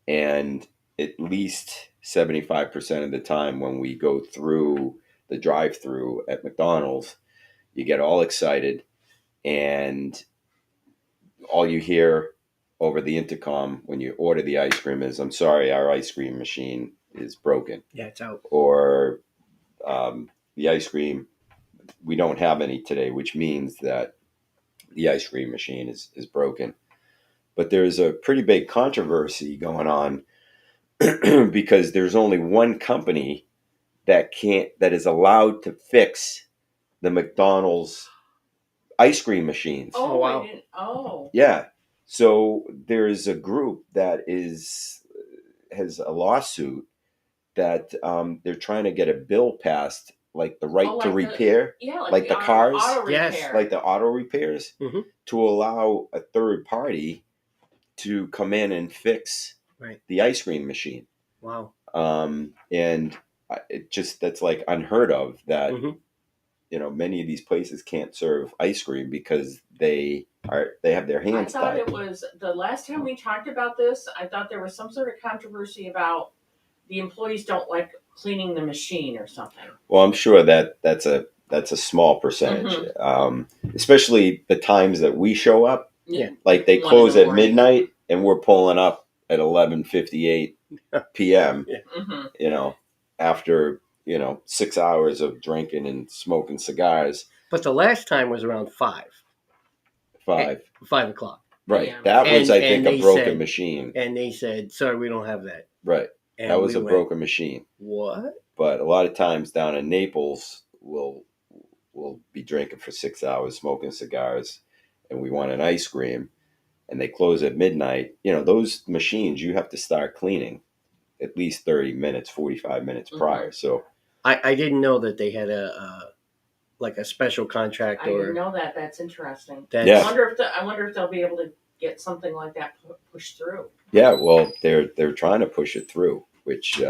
And at least 75% of the time when we go through the drive-through at McDonald's, you get all excited, and all you hear over the intercom when you order the ice cream is, "I'm sorry, our ice cream machine is broken."
Yeah, it's out.
Or the ice cream, we don't have any today, which means that the ice cream machine is broken. But there's a pretty big controversy going on because there's only one company that is allowed to fix the McDonald's ice cream machines.
Oh,
wow.
I didn't. Oh.
Yeah. So there's a group that has a lawsuit that they're trying to get a bill passed, like the right to repair, like the cars,
auto
Yes.
repair.
like the auto repairs,
Mhm.
to allow a third party to come in and fix
Right.
the ice cream machine.
Wow.
And that's like unheard of that.
Mhm.
Many of these places can't serve ice cream because they have their hands
I thought
tied.
it was the last time we talked about this. I thought there was some sort of controversy about the employees don't like cleaning the machine or something.
Well, I'm sure that's a small percentage, especially the times that we show up.
Yeah.
Like they close at midnight, and we're pulling up at 11:58 p.m.
Yeah.
Mm-hmm.
After 6 hours of drinking and smoking cigars.
But the last time was around 5 o'clock.
Right.
Yeah.
That was, I think, a broken
said,
machine.
And they said, "Sorry, we don't have that."
Right.
And
that was
we
a
went,
broken machine.
What?
But a lot of times down in Naples, we'll be drinking for 6 hours, smoking cigars, and we want an ice cream, and they close at midnight. Those machines you have to start cleaning at least 30 minutes, 45 minutes prior. So
I didn't know that they had a special contract.
I didn't know that. That's interesting.
Yeah.
I wonder if they'll be able to get something like that pushed through.
yeah, well, they're trying to push it through, which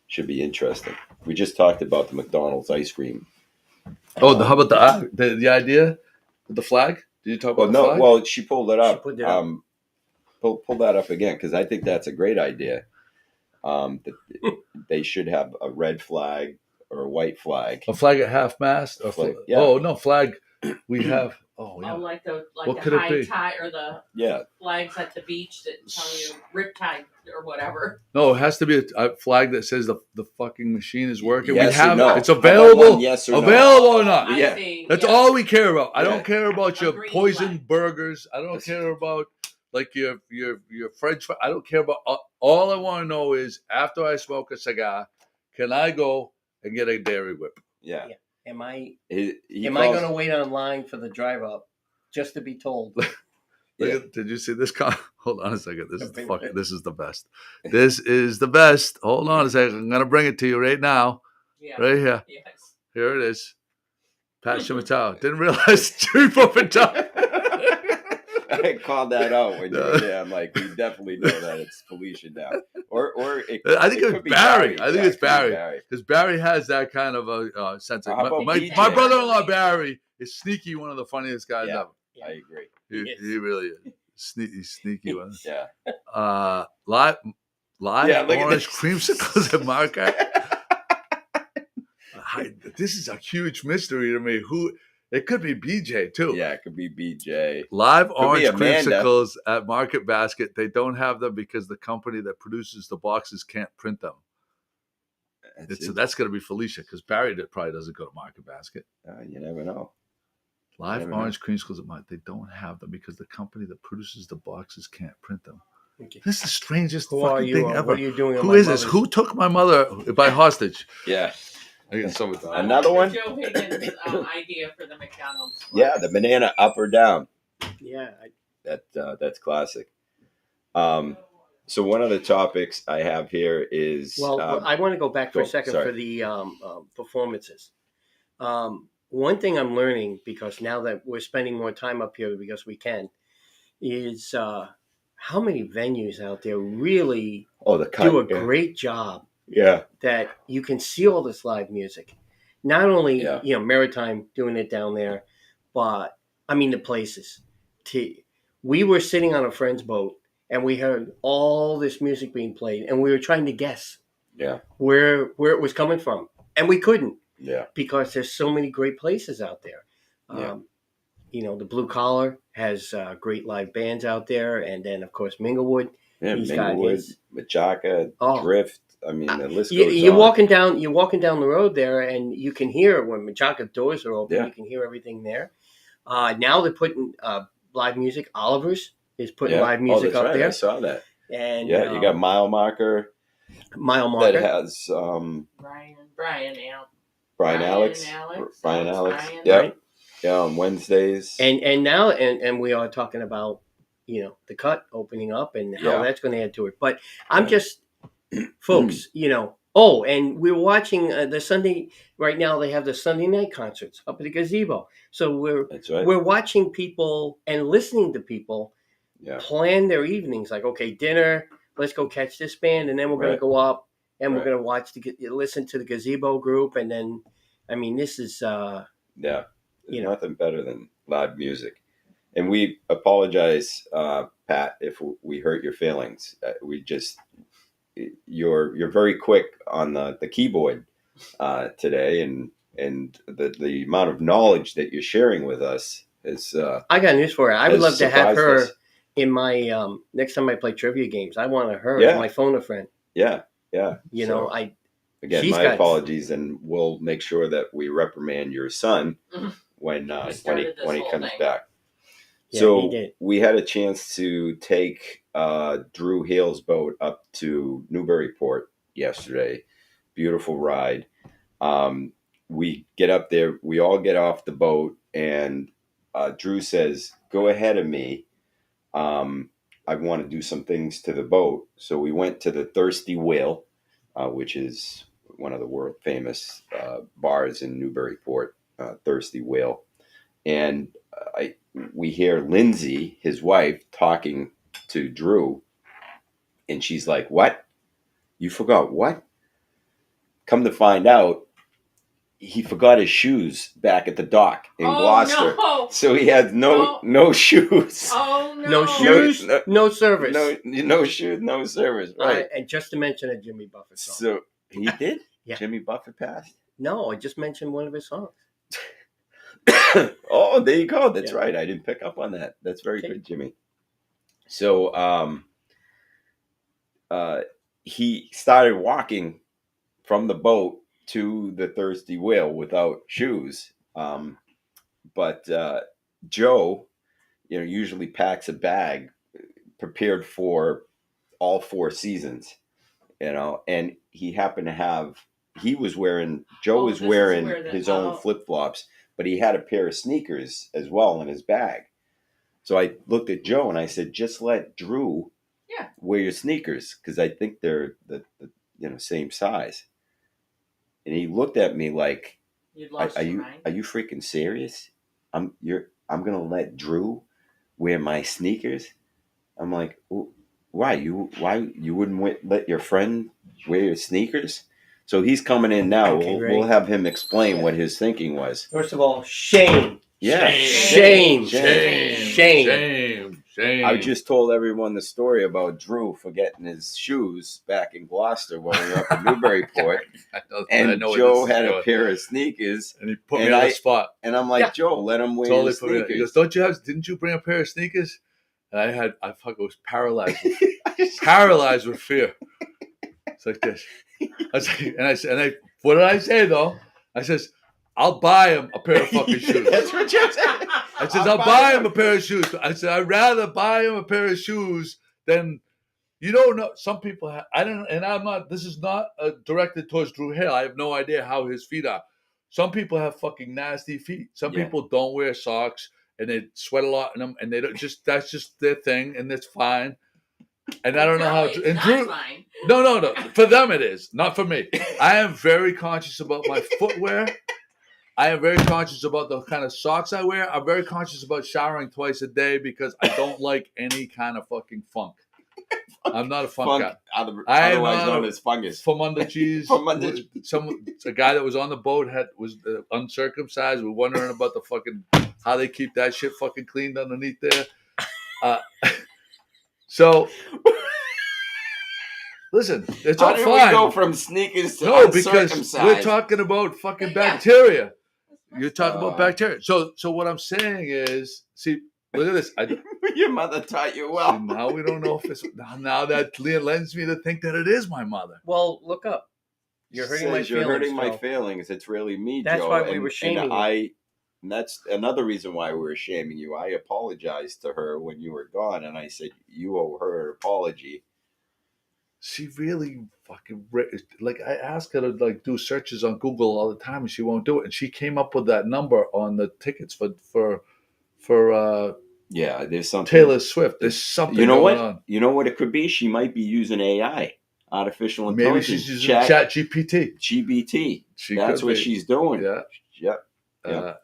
should be interesting. We just talked about the McDonald's ice cream.
Oh, how about the idea with the flag? Did you talk about the flag?
Well, she pulled it up.
She pulled it up.
Pull that up again, because I think that's a great idea. That they should have a red flag or a white flag.
A flag at half mast?
Yeah.
Oh, no, flag. We have. Oh, yeah.
Oh, like the
What could it
high
be?
tide or the
Yeah.
flags at the beach that tell you rip tide or whatever.
No, it has to be a flag that says the fucking machine is working.
Yes
we have
or no?
it's
How about
available.
one yes or no?
Available or not?
I
Yeah.
see.
That's
Yeah.
all we care about. I
Yeah.
don't care about your
green
poisoned
flag.
burgers. I don't care about like your French fries. I don't care about all I want to know is after I smoke a cigar, can I go and get a Dairy Whip?
Yeah.
Am I
He
am I going to wait online for the drive up just to be told?
Yeah.
Did you see this? Hold on a second. This is
Bring
fucking.
it.
This is the best. This is the best. Hold on a second. I'm gonna bring it to you right now.
Yeah.
Right here.
Yes.
Here it is. Pat Shimataro. Didn't realize Jimmy Buffett died.
I called that out when you were there. I'm like, we definitely know that it's Felicia now. Or
I think it was
could be
Barry. I think
Yeah,
it's
it could be
Barry. Because Barry has that kind of a sense of.
How about
My
BJ?
brother-in-law Barry is sneaky, one of the funniest guys
Yeah.
ever.
I agree.
He really is. Sneaky one.
Yeah.
Live
Yeah, look at
orange
this.
creamsicles at Market. This is a huge mystery to me. It could be BJ too.
Yeah, it could be BJ.
Live
be
orange
Amanda.
creamsicles at Market Basket. They don't have them because the company that produces the boxes can't print them. That's going to be Felicia because Barry probably doesn't go to Market Basket.
You never know.
Live orange creamsicles at Market. They don't have them because the company that produces the boxes can't print them. Okay. This is the strangest fucking thing ever.
What are you doing?
Who is this? Who took my mother by hostage?
Yeah.
I got some with that.
Another one?
Joe Higgins' idea for the McDonald's.
Yeah, the banana up or down.
Yeah.
That's classic. So one of the topics I have here is...
Well, I want to go back for a second for the performances. One thing I'm learning, because now that we're spending more time up here because we can, is how many venues out there really do a great job.
Yeah.
That you can see all this live music. Not only, Maritime doing it down there, but, I mean, the places. We were sitting on a friend's boat, and we heard all this music being played, and we were trying to guess where it was coming from. And we couldn't. Yeah. Because there's so many great places out there. The Blue Collar has great live bands out there. And then, of course, Minglewood.
Yeah, Minglewood, Machaca, Drift. I mean, the list goes
you're
on.
You're walking down the road there, and you can hear when Machaca doors are open. Yeah. You can hear everything there. Now they're putting live music. Oliver's is putting live music up there.
I saw that.
And
you got Mile Marker. That has Brian Alex. Yeah. Yeah, on Wednesdays.
And now we are talking about the Cut opening up and how that's going to add to it. But I'm just, folks, and we're watching the Sunday, right now they have the Sunday night concerts up at the gazebo. So we're watching people and listening to people plan their evenings. Like, okay, dinner, let's go catch this band. And then we're going to go up and we're going to listen to the gazebo group. And then, I mean, this is,
nothing better than live music. And we apologize, Pat, if we hurt your feelings. You're very quick on the keyboard today, and the amount of knowledge that you're sharing with us is.
I got news for her. I would love to have her in my next time I play trivia games. I want her as my phone a friend.
Yeah.
Again,
my apologies, and we'll make sure that we reprimand your son when he comes back.
Yeah,
so we had a chance to take Drew Hale's boat up to Newburyport yesterday. Beautiful ride. We get up there. We all get off the boat, and Drew says, "Go ahead of me. I want to do some things to the boat." So we went to the Thirsty Whale, which is one of the world famous bars in Newburyport, Thirsty Whale. And we hear Lindsay, his wife, talking to Drew. And she's like, "What? You forgot what?" Come to find out, he forgot his shoes back at the dock in Gloucester. No. So he had no shoes.
Oh, no.
No shoes, no service.
No shoes, no service. Right.
And just to mention a Jimmy Buffett song.
So he did?
Yeah.
Jimmy Buffett passed?
No, I just mentioned one of his songs.
Oh, there you go. That's right. I didn't pick up on that. That's very good, Jimmy. So he started walking from the boat to the Thirsty Whale without shoes. But Joe, usually packs a bag prepared for all 4 seasons, and he happened to have, Joe was wearing his own flip-flops, but he had a pair of sneakers as well in his bag. So I looked at Joe and I said, "Just let Drew wear your sneakers, because I think they're the same size." And he looked at me like, "Are you freaking serious? I'm gonna let Drew wear my sneakers?" I'm like, "Why you wouldn't let your friend wear your sneakers?" So he's coming in now. We'll have him explain what his thinking was.
First of all, shame.
Yeah.
Shame.
Shame.
I just told everyone the story about Drew forgetting his shoes back in Gloucester when we were up in Newburyport. And Joe had a pair of sneakers.
And he put me on the spot.
And I'm like, Joe, let him wear your sneakers.
He goes, didn't you bring a pair of sneakers? And I was paralyzed. Paralyzed with fear. It's like this. What did I say though? I says, I'll buy him a pair of fucking shoes.
That's what you said.
I says, I'll buy him a pair of shoes. I said, I'd rather buy him a pair of shoes than, some people have, this is not directed towards Drew Hale. I have no idea how his feet are. Some people have fucking nasty feet. Some people don't wear socks and they sweat a lot in them and that's just their thing and it's fine. And I don't know how. And Drew,
fine.
No. For them it is, not for me. I am very conscious about my footwear. I am very conscious about the kind of socks I wear. I'm very conscious about showering twice a day because I don't like any kind of fucking funk. I'm not a funk guy.
Otherwise known as fungus.
Famunda cheese. A guy that was on the boat was uncircumcised. We're wondering about the fucking how they keep that shit fucking cleaned underneath there. So, listen, it's all fine.
How did we go from sneakers to
because we're talking about fucking bacteria. You're talking about bacteria. So what I'm saying is, see, look at this.
Your mother taught you well.
See, now we don't know if it's now that lends me to think that it is my mother.
Well, look up. You're hurting my feelings.
You're hurting my feelings. It's really me,
That's
Joe.
why we were shaming you.
And that's another reason why we were shaming you. I apologized to her when you were gone, and I said, you owe her an apology.
She really fucking, I ask her to do searches on Google all the time, and she won't do it. And she came up with that number on the tickets for
there's something.
Taylor Swift. There's something going on.
You know what it could be? She might be using AI, artificial intelligence.
Maybe she's using Chat GPT.
GBT. That's what she's doing.
Yeah.
Yep.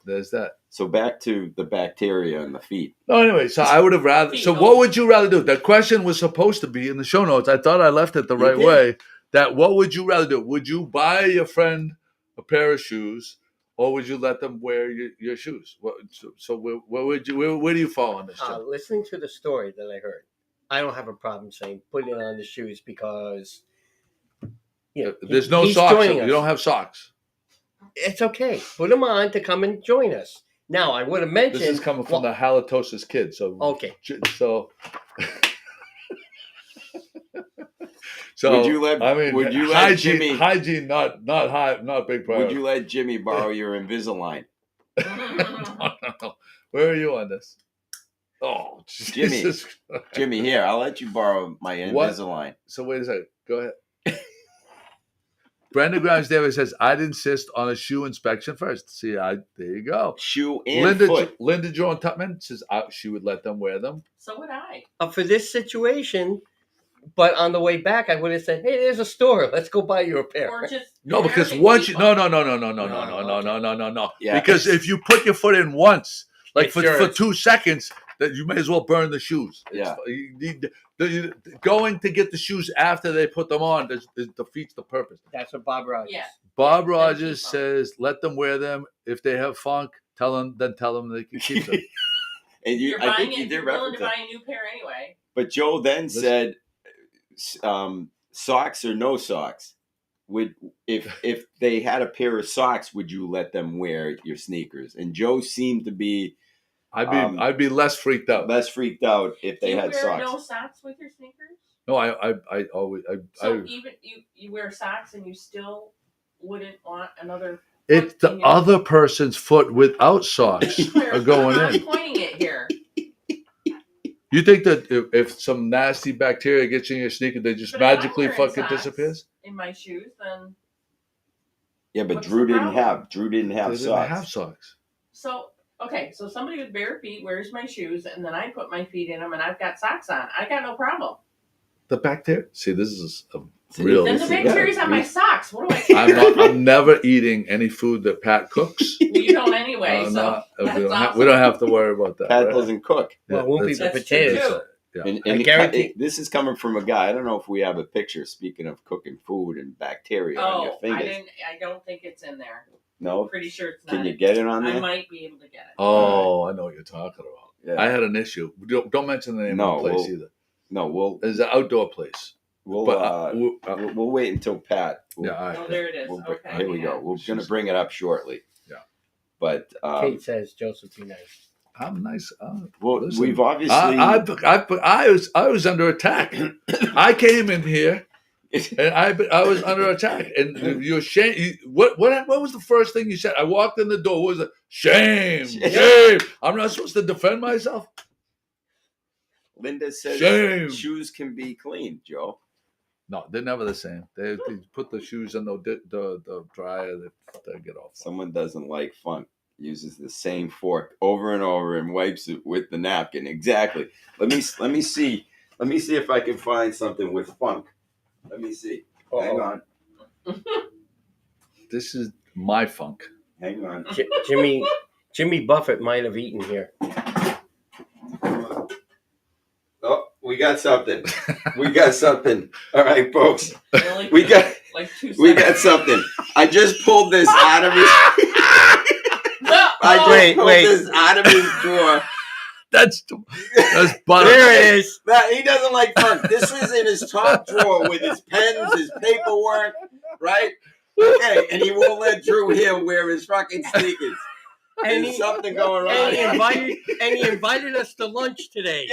There's that.
So back to the bacteria in the feet.
No, anyway, so I would have rather. So what would you rather do? That question was supposed to be in the show notes. I thought I left it the right way. That what would you rather do? Would you buy your friend a pair of shoes, or would you let them wear your shoes? Where do you fall on this?
Listening to the story that I heard, I don't have a problem saying putting it on the shoes because
there's no socks. You don't have socks.
It's okay. Put them on to come and join us. Now, I would have mentioned...
This is coming from the halitosis kid. So
okay.
So
would you let
hygiene, not big priority.
Would you let Jimmy borrow your Invisalign?
No. Where are you on this? Oh, Jesus.
Jimmy, here, I'll let you borrow my Invisalign.
So wait a second. Go ahead. Brenda Grimes Davis says, I'd insist on a shoe inspection first. See, there you go.
Shoe and foot.
Linda Joan Tutman says she would let them wear them.
So would I.
For this situation, but on the way back, I would have said, hey, there's a store. Let's go buy you a pair.
Or just
because once you... No. Yeah. Because if you put your foot in once, for 2 seconds, that you may as well burn the shoes.
Yeah.
Going to get the shoes after they put them on defeats the purpose.
That's what Bob Rogers.
Yeah.
Bob Rogers says, let them wear them. If they have funk, tell them they can keep them.
And
you're willing to buy a new pair anyway.
But Joe then said, socks or no socks? If they had a pair of socks, would you let them wear your sneakers? And Joe seemed to be...
I'd be less freaked out.
Less freaked out if they had socks.
Do you wear no socks with your sneakers?
No, I always.
Even you wear socks and you still wouldn't want another.
It's the other person's foot without socks are going in.
I'm pointing it here.
You think that if some nasty bacteria gets in your sneaker, they just magically fucking disappears?
In my shoes, then.
Yeah, but Drew didn't have socks.
They didn't have socks.
So. Okay, so somebody with bare feet wears my shoes, and then I put my feet in them, and I've got socks on. I got no problem.
The bacteria. See, this is a real.
Then the bacteria's on my socks. What do I do?
I'm never eating any food that Pat cooks.
Well, you don't anyway, so
we don't have to worry about that.
Pat doesn't cook.
Well, it won't be the potatoes.
Yeah. And I guarantee this is coming from a guy. I don't know if we have a picture. Speaking of cooking food and bacteria on your fingers.
I don't think it's in there.
No,
I'm pretty sure it's not.
Can you get it on there?
I might be able to get it.
Oh, I know what you're talking about.
Yeah.
I had an issue. Don't mention the name of the place either.
No,
It's an outdoor place.
we'll wait until Pat.
Yeah, all right.
Oh, there it is. Okay.
Here we go. We're going to bring it up shortly.
Yeah.
But
Kate says Joseph be nice.
I'm nice.
Well,
listen,
we've obviously.
I was under attack. I came in here, and I was under attack. And you're shame. What was the first thing you said? I walked in the door. What was it? Shame. I'm not supposed to defend myself.
Linda says
Shame.
shoes can be cleaned, Joe.
No, they're never the same. They put the shoes in the dryer. They get off.
Someone doesn't like funk. Uses the same fork over and over and wipes it with the napkin. Exactly. Let me see. Let me see if I can find something with funk. Let me see. Hang on.
This is my funk.
Hang on.
Jimmy Buffett might have eaten here.
Oh, we got something. We got something. All right, folks.
Really?
We got
like 2 seconds.
we got something. I just pulled this out of his. This out of his drawer.
That's butter.
There it is.
He doesn't like funk. This is in his top drawer with his pens, his paperwork, right? Okay, and he won't let Drew here wear his fucking sneakers. There's something going on.
And he invited us to lunch today.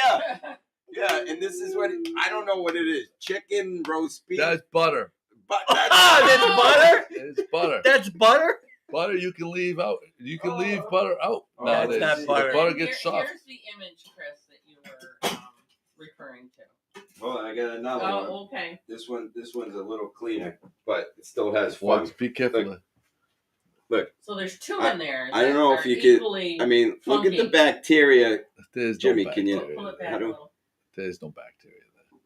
Yeah, and this is what I don't know what it is. Chicken, roast beef.
That's butter.
That's butter?
It's butter.
That's butter?
Butter you can leave out. You can leave butter out.
That's not butter.
The butter gets soft.
Here's the image, Chris, that you were referring to.
Hold on, I got another one.
Oh, okay.
This one's a little cleaner, but it still has funk.
Be careful.
Look.
So there's 2 in there.
I don't know if you can. I mean, look at the bacteria.
There's
Jimmy,
no
can you?
Pull it back a little.
There's no bacteria there.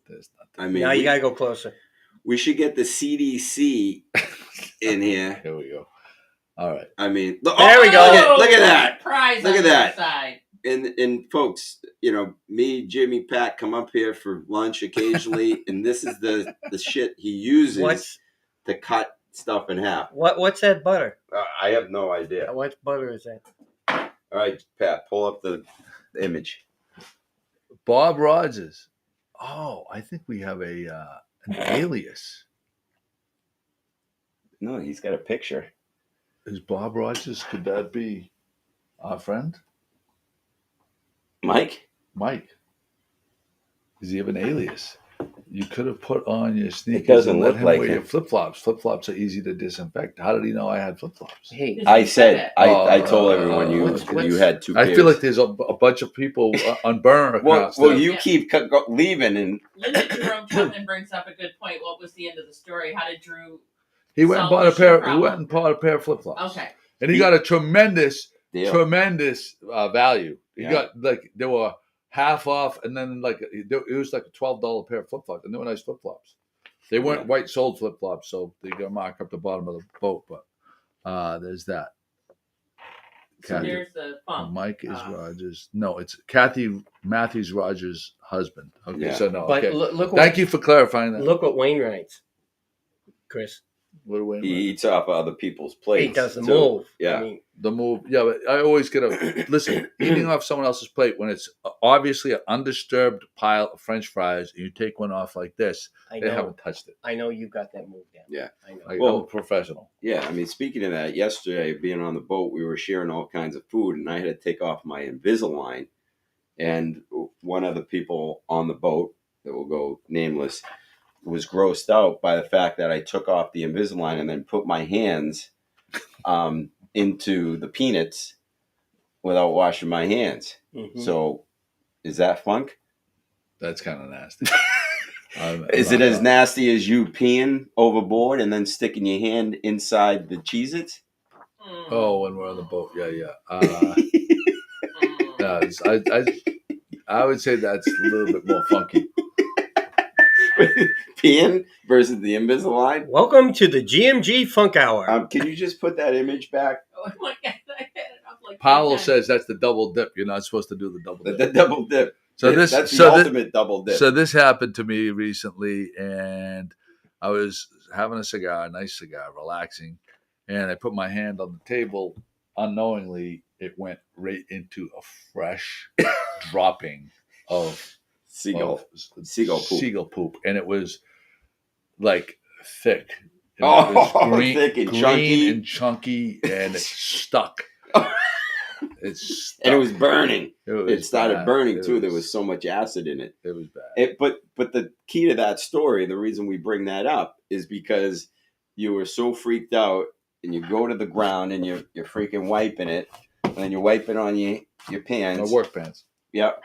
There's nothing.
I mean,
now you gotta go closer.
We should get the CDC in here.
Here we go. All right.
I mean,
there we go.
Look at that.
Prize
Look
on
at that.
Side.
And folks, me, Jimmy, Pat come up here for lunch occasionally, and this is the shit he uses to cut stuff in half.
What's that butter?
I have no idea.
What butter is that?
All right, Pat, pull up the image.
Bob Rogers. Oh, I think we have an alias.
No, he's got a picture.
Is Bob Rogers? Could that be our friend?
Mike?
Does he have an alias? You could have put on your sneakers.
It doesn't
and
look
let him
like
wear
him.
your flip-flops. Flip-flops are easy to disinfect. How did he know I had flip-flops?
Hey,
I said I told everyone you had 2 pairs.
I feel like there's a bunch of people on burner accounts.
Well, you keep leaving and.
Linda Jerome Chapman brings up a good point. What was the end of the story? How did Drew?
He went and bought a pair. He went and bought a pair of flip-flops.
Okay.
And he got a tremendous value. He
Yeah.
got they were half off, and then it was like a $12 pair of flip-flops, and they were nice flip-flops. They weren't white soled flip-flops, so they got mark up the bottom of the boat. But there's that.
So here's the funk.
Mike is Rogers. No, it's Kathy Matthews Rogers' husband. Okay,
Yeah.
so no.
but
Okay.
look
Thank you for clarifying that.
Look what Wayne writes, Chris.
What do we?
He eats off other people's plates.
He doesn't
too.
move.
Yeah.
I mean,
The move, yeah, but I always get listen, eating off someone else's plate when it's obviously an undisturbed pile of French fries and you take one off like this,
I
they
know.
haven't touched it.
I know you got that move down.
Yeah.
I know.
I'm a professional.
Yeah, I mean, speaking of that, yesterday being on the boat, we were sharing all kinds of food, and I had to take off my Invisalign. And one of the people on the boat, that will go nameless, was grossed out by the fact that I took off the Invisalign and then put my hands into the peanuts without washing my hands.
Mm-hmm.
So, is that funk?
That's kind of nasty.
Is it as nasty as you peeing overboard and then sticking your hand inside the Cheez-Its?
Oh, when we're on the boat, yeah. I would say that's a little bit more funky.
Peeing versus the Invisalign?
Welcome to the GMG Funk Hour.
Can you just put that image back?
Oh my God, I had it up like
Powell
10 times.
says that's the double dip. You're not supposed to do the double dip.
The double dip.
So
Yeah,
this
that's the
so thi-
ultimate double dip.
So this happened to me recently, and I was having a nice cigar, relaxing, and I put my hand on the table unknowingly, it went right into a fresh dropping of
Seagull poop.
seagull poop, and it was like thick. And
Oh,
it was
thick and
chunky, and it stuck.
And it was burning. It started
bad.
burning too. There was so much acid in it.
It was bad.
But the key to that story, the reason we bring that up, is because you were so freaked out, and you go to the ground and you're freaking wiping it, and then you wipe it on your pants,
My work pants.
Yep,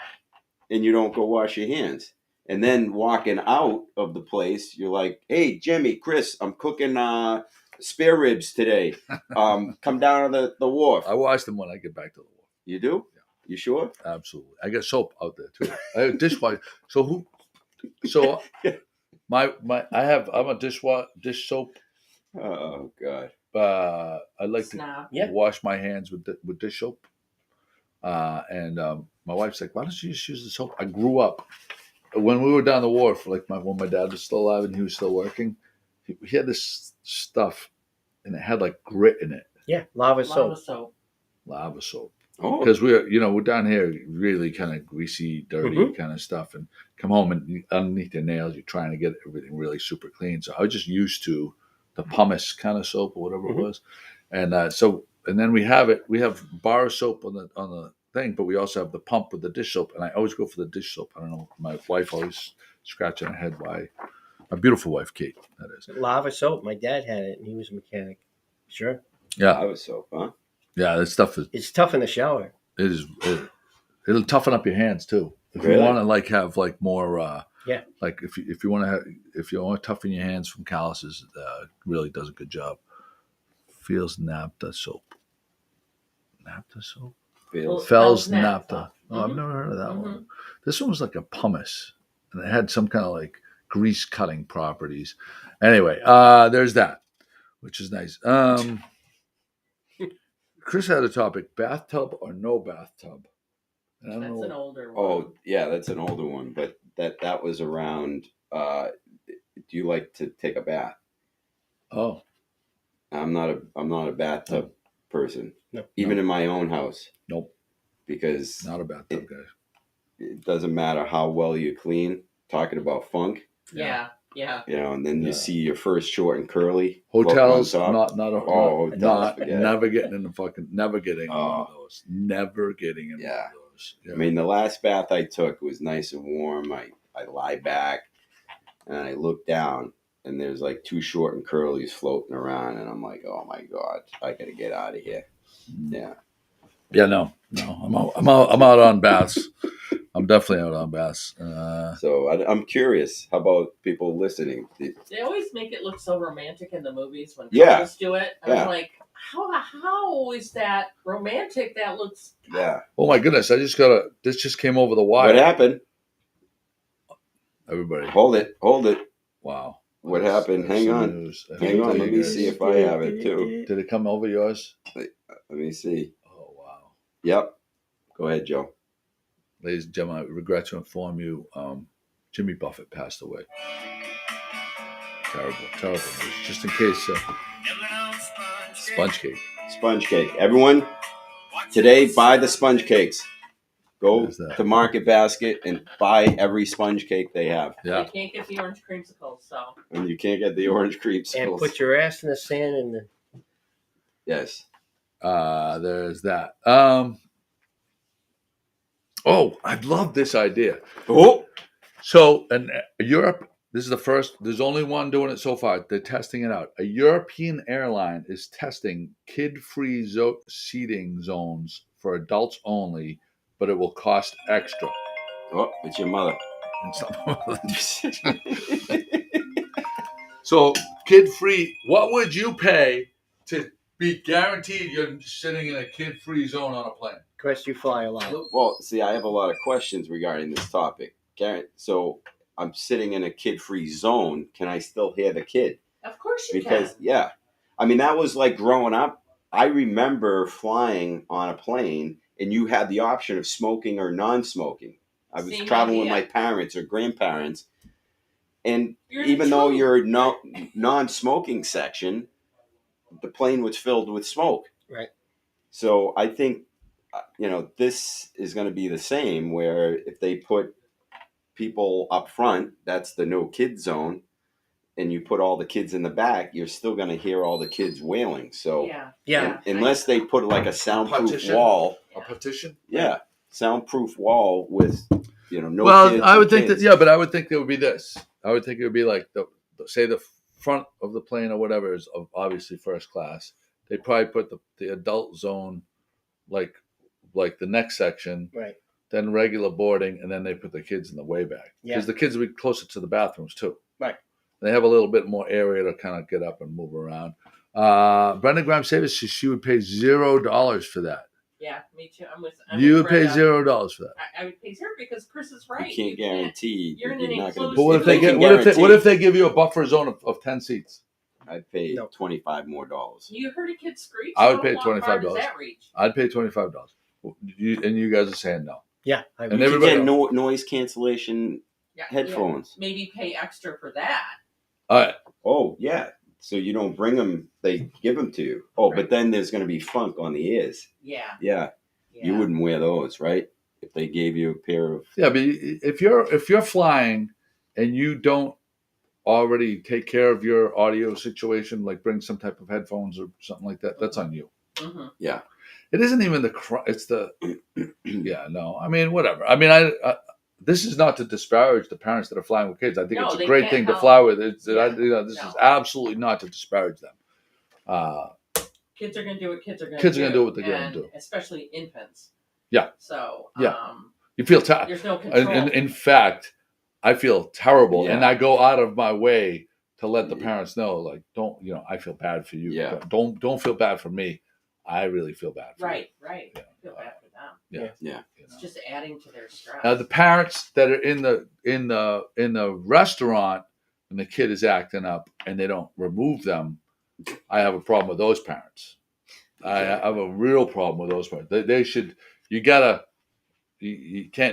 and you don't go wash your hands. And then walking out of the place, you're like, "Hey, Jimmy, Chris, I'm cooking spare ribs today. Come down to the wharf."
I wash them when I get back to the wharf.
You do?
Yeah.
You sure?
Absolutely. I got soap out there too. I have dishwasher. I'm a dish soap.
Oh God.
I like
Snob.
to wash my hands with dish soap. And my wife's like, "Why don't you just use the soap?" I grew up when we were down the wharf, like when my dad was still alive and he was still working. He had this stuff, and it had like grit in it.
Yeah, lava soap.
Lava soap.
Oh,
Because we're down here really kind of greasy, dirty kind of stuff, and come home and underneath your nails, you're trying to get everything really super clean. So I was just used to the pumice kind of soap or whatever it was, and then we have bar soap on the thing, but we also have the pump with the dish soap, and I always go for the dish soap. I don't know, my wife always scratching her head why. My beautiful wife, Kate, that is.
Lava soap. My dad had it, and he was a mechanic. Sure.
Yeah,
lava soap, huh?
yeah, that stuff is.
It's tough in the shower.
It is. It'll toughen up your hands too. If
Really?
you want to have more.
Yeah.
Like if you want to toughen your hands from calluses, it really does a good job. Feels naphtha soap. Naphtha soap. Fells naphtha. Oh, I've never heard of that one. This one was like a pumice, and it had some kind of like grease cutting properties. Anyway, there's that, which is nice. Chris had a topic: bathtub or no bathtub.
That's an older one.
Oh, yeah, that's an older one, but that was around. Do you like to take a bath?
Oh,
I'm not a bathtub person.
No.
Even in my own house.
Nope.
Because
not a bathtub guy.
It doesn't matter how well you clean. Talking about funk.
Yeah.
And then you see your first short and curly.
Hotels,
hotels,
never getting in never getting in one of those. Never getting in one of those. Yeah.
I mean, the last bath I took was nice and warm. I lie back and I look down, and there's like two short and curlies floating around, and I'm like, oh my God, I gotta get out of here. Yeah.
Yeah, no, I'm out on baths. I'm definitely out on baths.
So I'm curious. How about people listening?
They always make it look so romantic in the movies when couples do it. I'm like, how is that romantic? That looks.
Yeah.
Oh my goodness! This just came over the wire.
What happened?
Everybody,
hold it.
Wow.
What happened? Hang on. Hang on. Let me see if I have it too.
Did it come over yours?
Let me see.
Oh wow.
Yep. Go ahead, Joe.
Ladies and gentlemen, I regret to inform you, Jimmy Buffett passed away. Terrible news. Just in case. Sponge cake.
Sponge cake. Everyone, today buy the sponge cakes. Go to Market Basket and buy every sponge cake they have.
Yeah. You can't get the orange creamsicles, so.
And you can't get the orange creamsicles.
And put your ass in the sand and the.
Yes.
There's that. Oh, I love this idea.
Oh.
So in Europe, this is the first, there's only one doing it so far. They're testing it out. A European airline is testing kid-free seating zones for adults only, but it will cost extra.
Oh, it's your mother.
So, kid-free, what would you pay to be guaranteed you're sitting in a kid-free zone on a plane?
Chris, you fly a lot.
Well, see, I have a lot of questions regarding this topic. So I'm sitting in a kid-free zone. Can I still hear the kid?
Of course you can.
Because, yeah. I mean, that was like growing up. I remember flying on a plane, and you had the option of smoking or non-smoking. I was traveling with my parents or grandparents. And even though you're non-smoking section, the plane was filled with smoke.
Right.
So I think this is going to be the same. Where if they put people up front, that's the no kids zone, and you put all the kids in the back, you're still going to hear all the kids wailing. So unless they put like a soundproof wall,
a partition,
soundproof wall with no.
Well,
kids
I would think
kids.
that but I would think there would be this. I would think it would be like the front of the plane or whatever is obviously first class. They probably put the adult zone like the next section,
Right.
then regular boarding, and then they put the kids in the way back because the kids will be closer to the bathrooms too.
Right.
They have a little bit more area to kind of get up and move around. Brenda Graham says she would pay $0 for that.
Yeah, me too.
You would pay $0 for that.
I would pay 0 because Chris is right.
You can't guarantee.
You're in an enclosed.
But what if they give you a buffer zone of 10 seats?
I'd pay $25 more.
You heard a kid screech.
I would pay $25.
How far does that reach?
I'd pay $25. And you guys are saying no.
Yeah,
and everybody get noise cancellation headphones.
Yeah. Maybe pay extra for that.
All right.
Oh yeah. So you don't bring them; they give them to you. Oh, but then there's going to be funk on the ears. Yeah. You wouldn't wear those, right? If they gave you a pair of.
Yeah, but if you're flying and you don't already take care of your audio situation, like bring some type of headphones or something like that, that's on you.
Mm-hmm.
Yeah. It isn't even it's the. Yeah. No. I mean, whatever. I mean, I this is not to disparage the parents that are flying with kids. I think it's a great thing to fly with. This is absolutely not to disparage them.
Kids are going to do what kids are going to do.
Kids are going to do what they're going to do.
Especially infants.
Yeah.
So,
you feel
there's no control.
In fact, I feel terrible. And I go out of my way to let the parents know, like, don't, I feel bad for you.
Yeah.
Don't feel bad for me. I really feel bad for you.
Right. Yeah. Feel bad for them.
Yeah.
It's just adding to their stress.
Now the parents that are in the restaurant and the kid is acting up and they don't remove them, I have a problem with those parents. I have a real problem with those parents. They should. You can't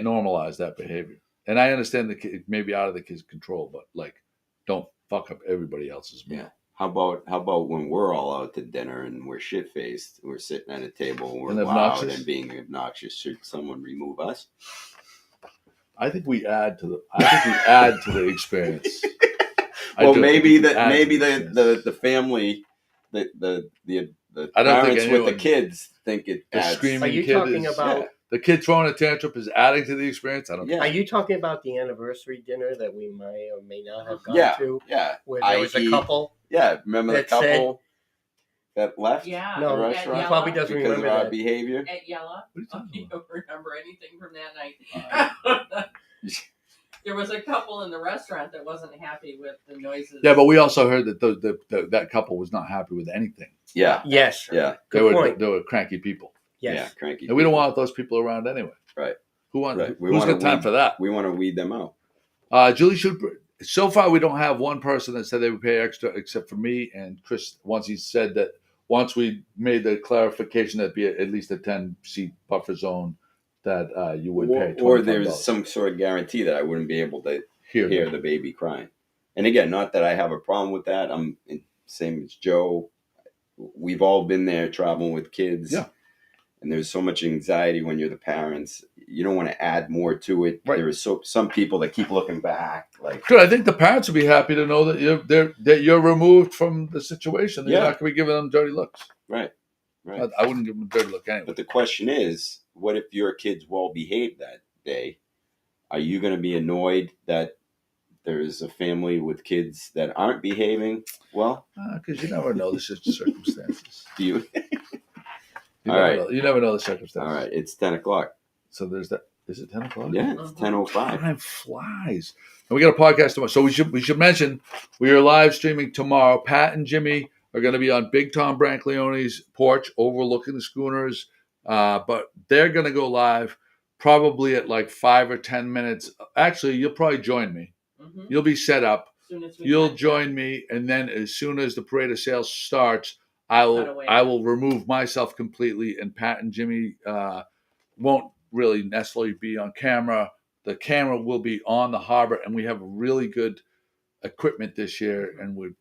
normalize that behavior. And I understand the kid may be out of the kid's control, but like, don't fuck up everybody else's meal.
Yeah. How about when we're all out to dinner and we're shit faced, we're sitting at a table and we're loud and being obnoxious? Should someone remove us?
I think we add to the experience.
Well, maybe the family, the parents with the kids think it adds.
Are you talking about
the kid throwing a tantrum is adding to the experience? I don't know.
Are you talking about the anniversary dinner that we may or may not have gone to?
Yeah.
Where there was a couple?
Yeah. Remember the couple that left the restaurant?
He probably doesn't
because
remember
of our
that.
behavior.
At Yella? You don't remember anything from that night. There was a couple in the restaurant that wasn't happy with the noises.
Yeah, but we also heard that that couple was not happy with anything.
Yeah.
Yes.
Yeah.
They were cranky people.
Yes.
Yeah, cranky.
And we don't want those people around anyway.
Right.
Who's got time for that?
We want to weed them out.
Julie should. So far, we don't have one person that said they would pay extra, except for me and Chris. Once we made the clarification that be at least a 10-seat buffer zone, that you would pay $25.
Or there's some sort of guarantee that I wouldn't be able to hear the baby crying. And again, not that I have a problem with that. I'm same as Joe. We've all been there traveling with kids.
Yeah.
And there's so much anxiety when you're the parents. You don't want to add more to it.
Right.
There is some people that keep looking back. Like,
good. I think the parents would be happy to know that you're removed from the situation. That you're not going to be giving them dirty looks.
Right.
I wouldn't give them a dirty look anyway.
But the question is, what if your kid's well behaved that day? Are you going to be annoyed that there's a family with kids that aren't behaving well?
Because you never know the circumstances.
Do you?
You never know the circumstances.
All right. It's 10 o'clock.
So there's that. Is it 10 o'clock?
Yeah, it's 10:05.
Time flies. And we got a podcast tomorrow. So we should mention we are live streaming tomorrow. Pat and Jimmy are going to be on Big Tom Brancaleone's porch overlooking the schooners. But they're going to go live probably at like 5 or 10 minutes. Actually, you'll probably join me. Mm-hmm. You'll be set up. You'll join me. And then as soon as the parade of sales starts, I will remove myself completely, and Pat and Jimmy won't really necessarily be on camera. The camera will be on the harbor, and we have really good equipment this year, and we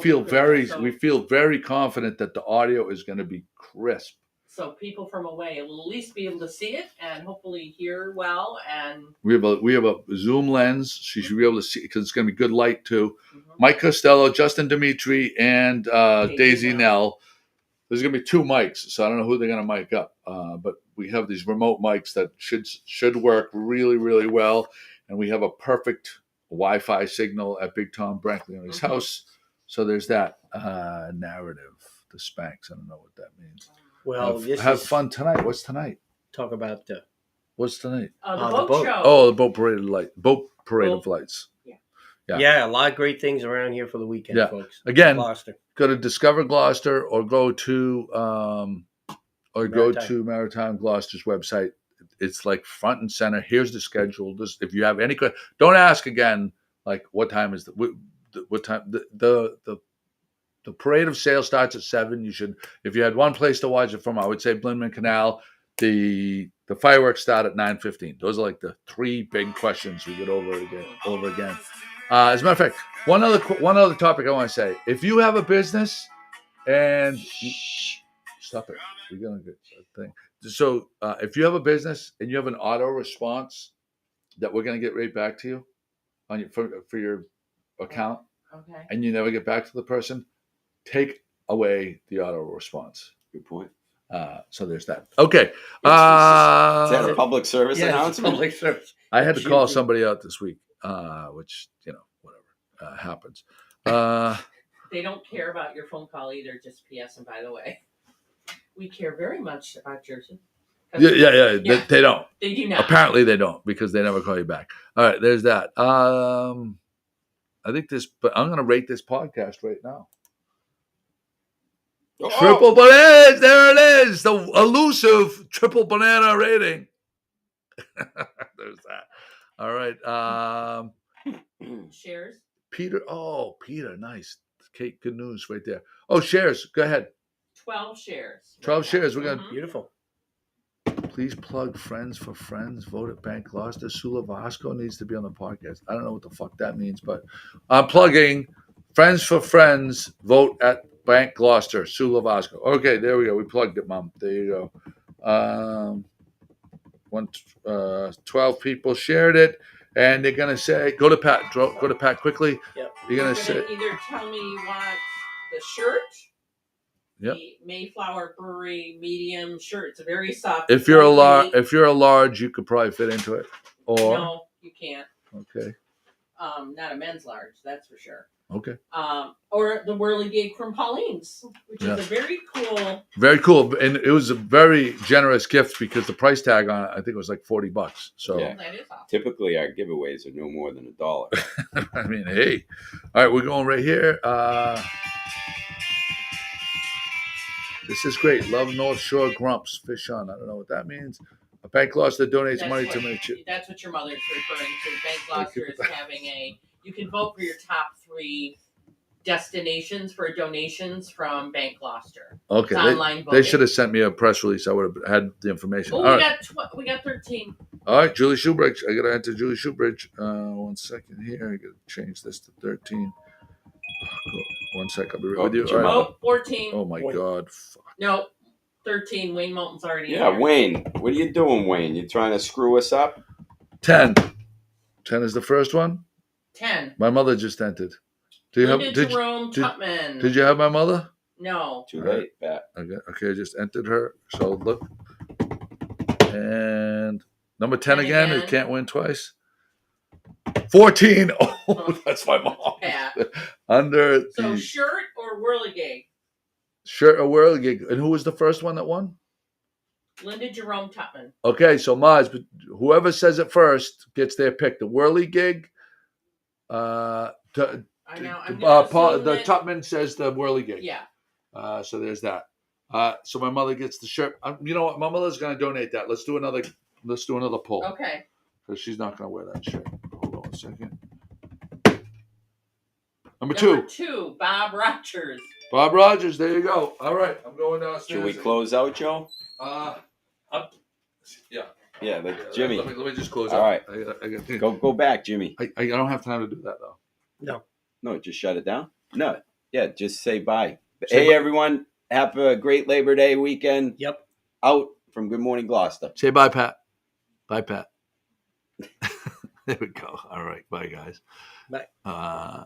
feel very confident that the audio is going to be crisp.
so people from away will at least be able to see it and hopefully hear well. And
We have a zoom lens. She should be able to see because it's going to be good light too.
Mhm.
Mike Costello, Justin Dimitri, and Daisy Nell. There's going to be 2 mics, so I don't know who they're going to mic up. But we have these remote mics that should work really, really well. And we have a perfect Wi-Fi signal at Big Tom Brancaleone's house. So there's that narrative, the Spanx. I don't know what that means.
Well,
have fun tonight. What's tonight?
Talk about
What's tonight?
the boat show.
Oh, the boat parade of lights.
Yeah, a lot of great things around here for the weekend, folks.
Again,
Gloucester.
Go to Discover Gloucester or go to Maritime Gloucester's website. It's like front and center. Here's the schedule. If you have any questions, don't ask again. Like what time is what time the parade of sale starts at 7. You should, if you had one place to watch it from, I would say Blinman Canal. The fireworks start at 9:15. Those are like the 3 big questions we get over again. As a matter of fact, one other topic I want to say: if you have a business and stop it, we're gonna get a thing. So if you have a business and you have an auto response that we're gonna get right back to you on your for your account,
Okay.
and you never get back to the person, take away the auto response.
Good point.
So there's that. Okay.
Is that a public service
Yeah,
announcement?
public service.
I had to call somebody out this week, which, whatever happens.
They don't care about your phone call either, just PS. And by the way, we care very much about yours.
Yeah. They don't.
They do not.
Apparently they don't because they never call you back. All right, there's that. I think but I'm going to rate this podcast right now.
Oh.
Triple bananas. There it is. The elusive triple banana rating. There's that. All right.
Shares.
Peter. Oh, Peter. Nice. Kate, good news right there. Oh, shares. Go ahead.
12 shares.
12 shares. We're going to.
Beautiful.
Please plug Friends for Friends. Vote at Bank Gloucester. Sula Vasco needs to be on the podcast. I don't know what the fuck that means, but I'm plugging Friends for Friends. Vote at Bank Gloucester. Sula Vasco. Okay, there we go. We plugged it, Mom. There you go. 12 people shared it, and they're gonna say, "Go to Pat. Go to Pat quickly."
Yep.
You're gonna say,
either tell me you want the shirt.
Yep.
The Mayflower Brewery medium shirt. It's a very soft.
If you're a large, you could probably fit into it. Or
no, you can't.
Okay.
Not a men's large, that's for sure.
Okay.
Or the whirligig from Pauline's, which is a very cool.
Very cool, and it was a very generous gift because the price tag on it, I think it was like $40. So
Yeah.
That is awesome.
Typically, our giveaways are no more than $1.
I mean, hey, all right, we're going right here. This is great. Love North Shore Grumps. Fish on. I don't know what that means. A Bank Gloucester donates money to me.
That's what your mother's referring to. Bank Gloucester is having you can vote for your top 3 destinations for donations from Bank Gloucester.
Okay.
Online voting.
They should have sent me a press release. I would have had the information.
Oh, we got 13.
All right, Julie Shoebridge. I got to enter Julie Shoebridge. 1 second here. I got to change this to 13. 1 sec. I'll be right with you. All right.
14.
Oh, my God. Fuck.
No, 13. Wayne Moulton's already in
Yeah,
there.
Wayne. What are you doing, Wayne? You trying to screw us up?
10. 10 is the first one?
10.
My mother just entered. Do you
Jerome Tutman.
Did you have my mother?
No.
Too late, Pat.
Okay, I just entered her. So look. And number 10 again. It can't win twice. 14. Oh, that's my mom.
Pat.
Under
So
the
shirt or whirligig?
shirt or whirligig. And who was the first one that won?
Linda Jerome Tutman.
Okay, so Maz, but whoever says it first gets their pick. The whirligig.
I know.
The Tutman says the whirligig.
Yeah.
So there's that. So my mother gets the shirt. You know what? My mother's going to donate that. Let's do another poll.
Okay.
Because she's not going to wear that shirt. Hold on a second. Number
Number
2.
2, Bob Rogers.
Bob Rogers. There you go. All right. I'm going downstairs.
Should we close out, Joe?
Yeah.
Yeah, Jimmy.
Let me just close
All
out.
right.
I got
Go back, Jimmy.
I don't have time to do that, though.
No, just shut it down. No. Yeah, just say bye.
Say
Hey,
bye.
everyone. Have a great Labor Day weekend.
Yep.
out from Good Morning Gloucester.
Say bye, Pat. Bye, Pat. There we go. All right. Bye, guys.
Bye.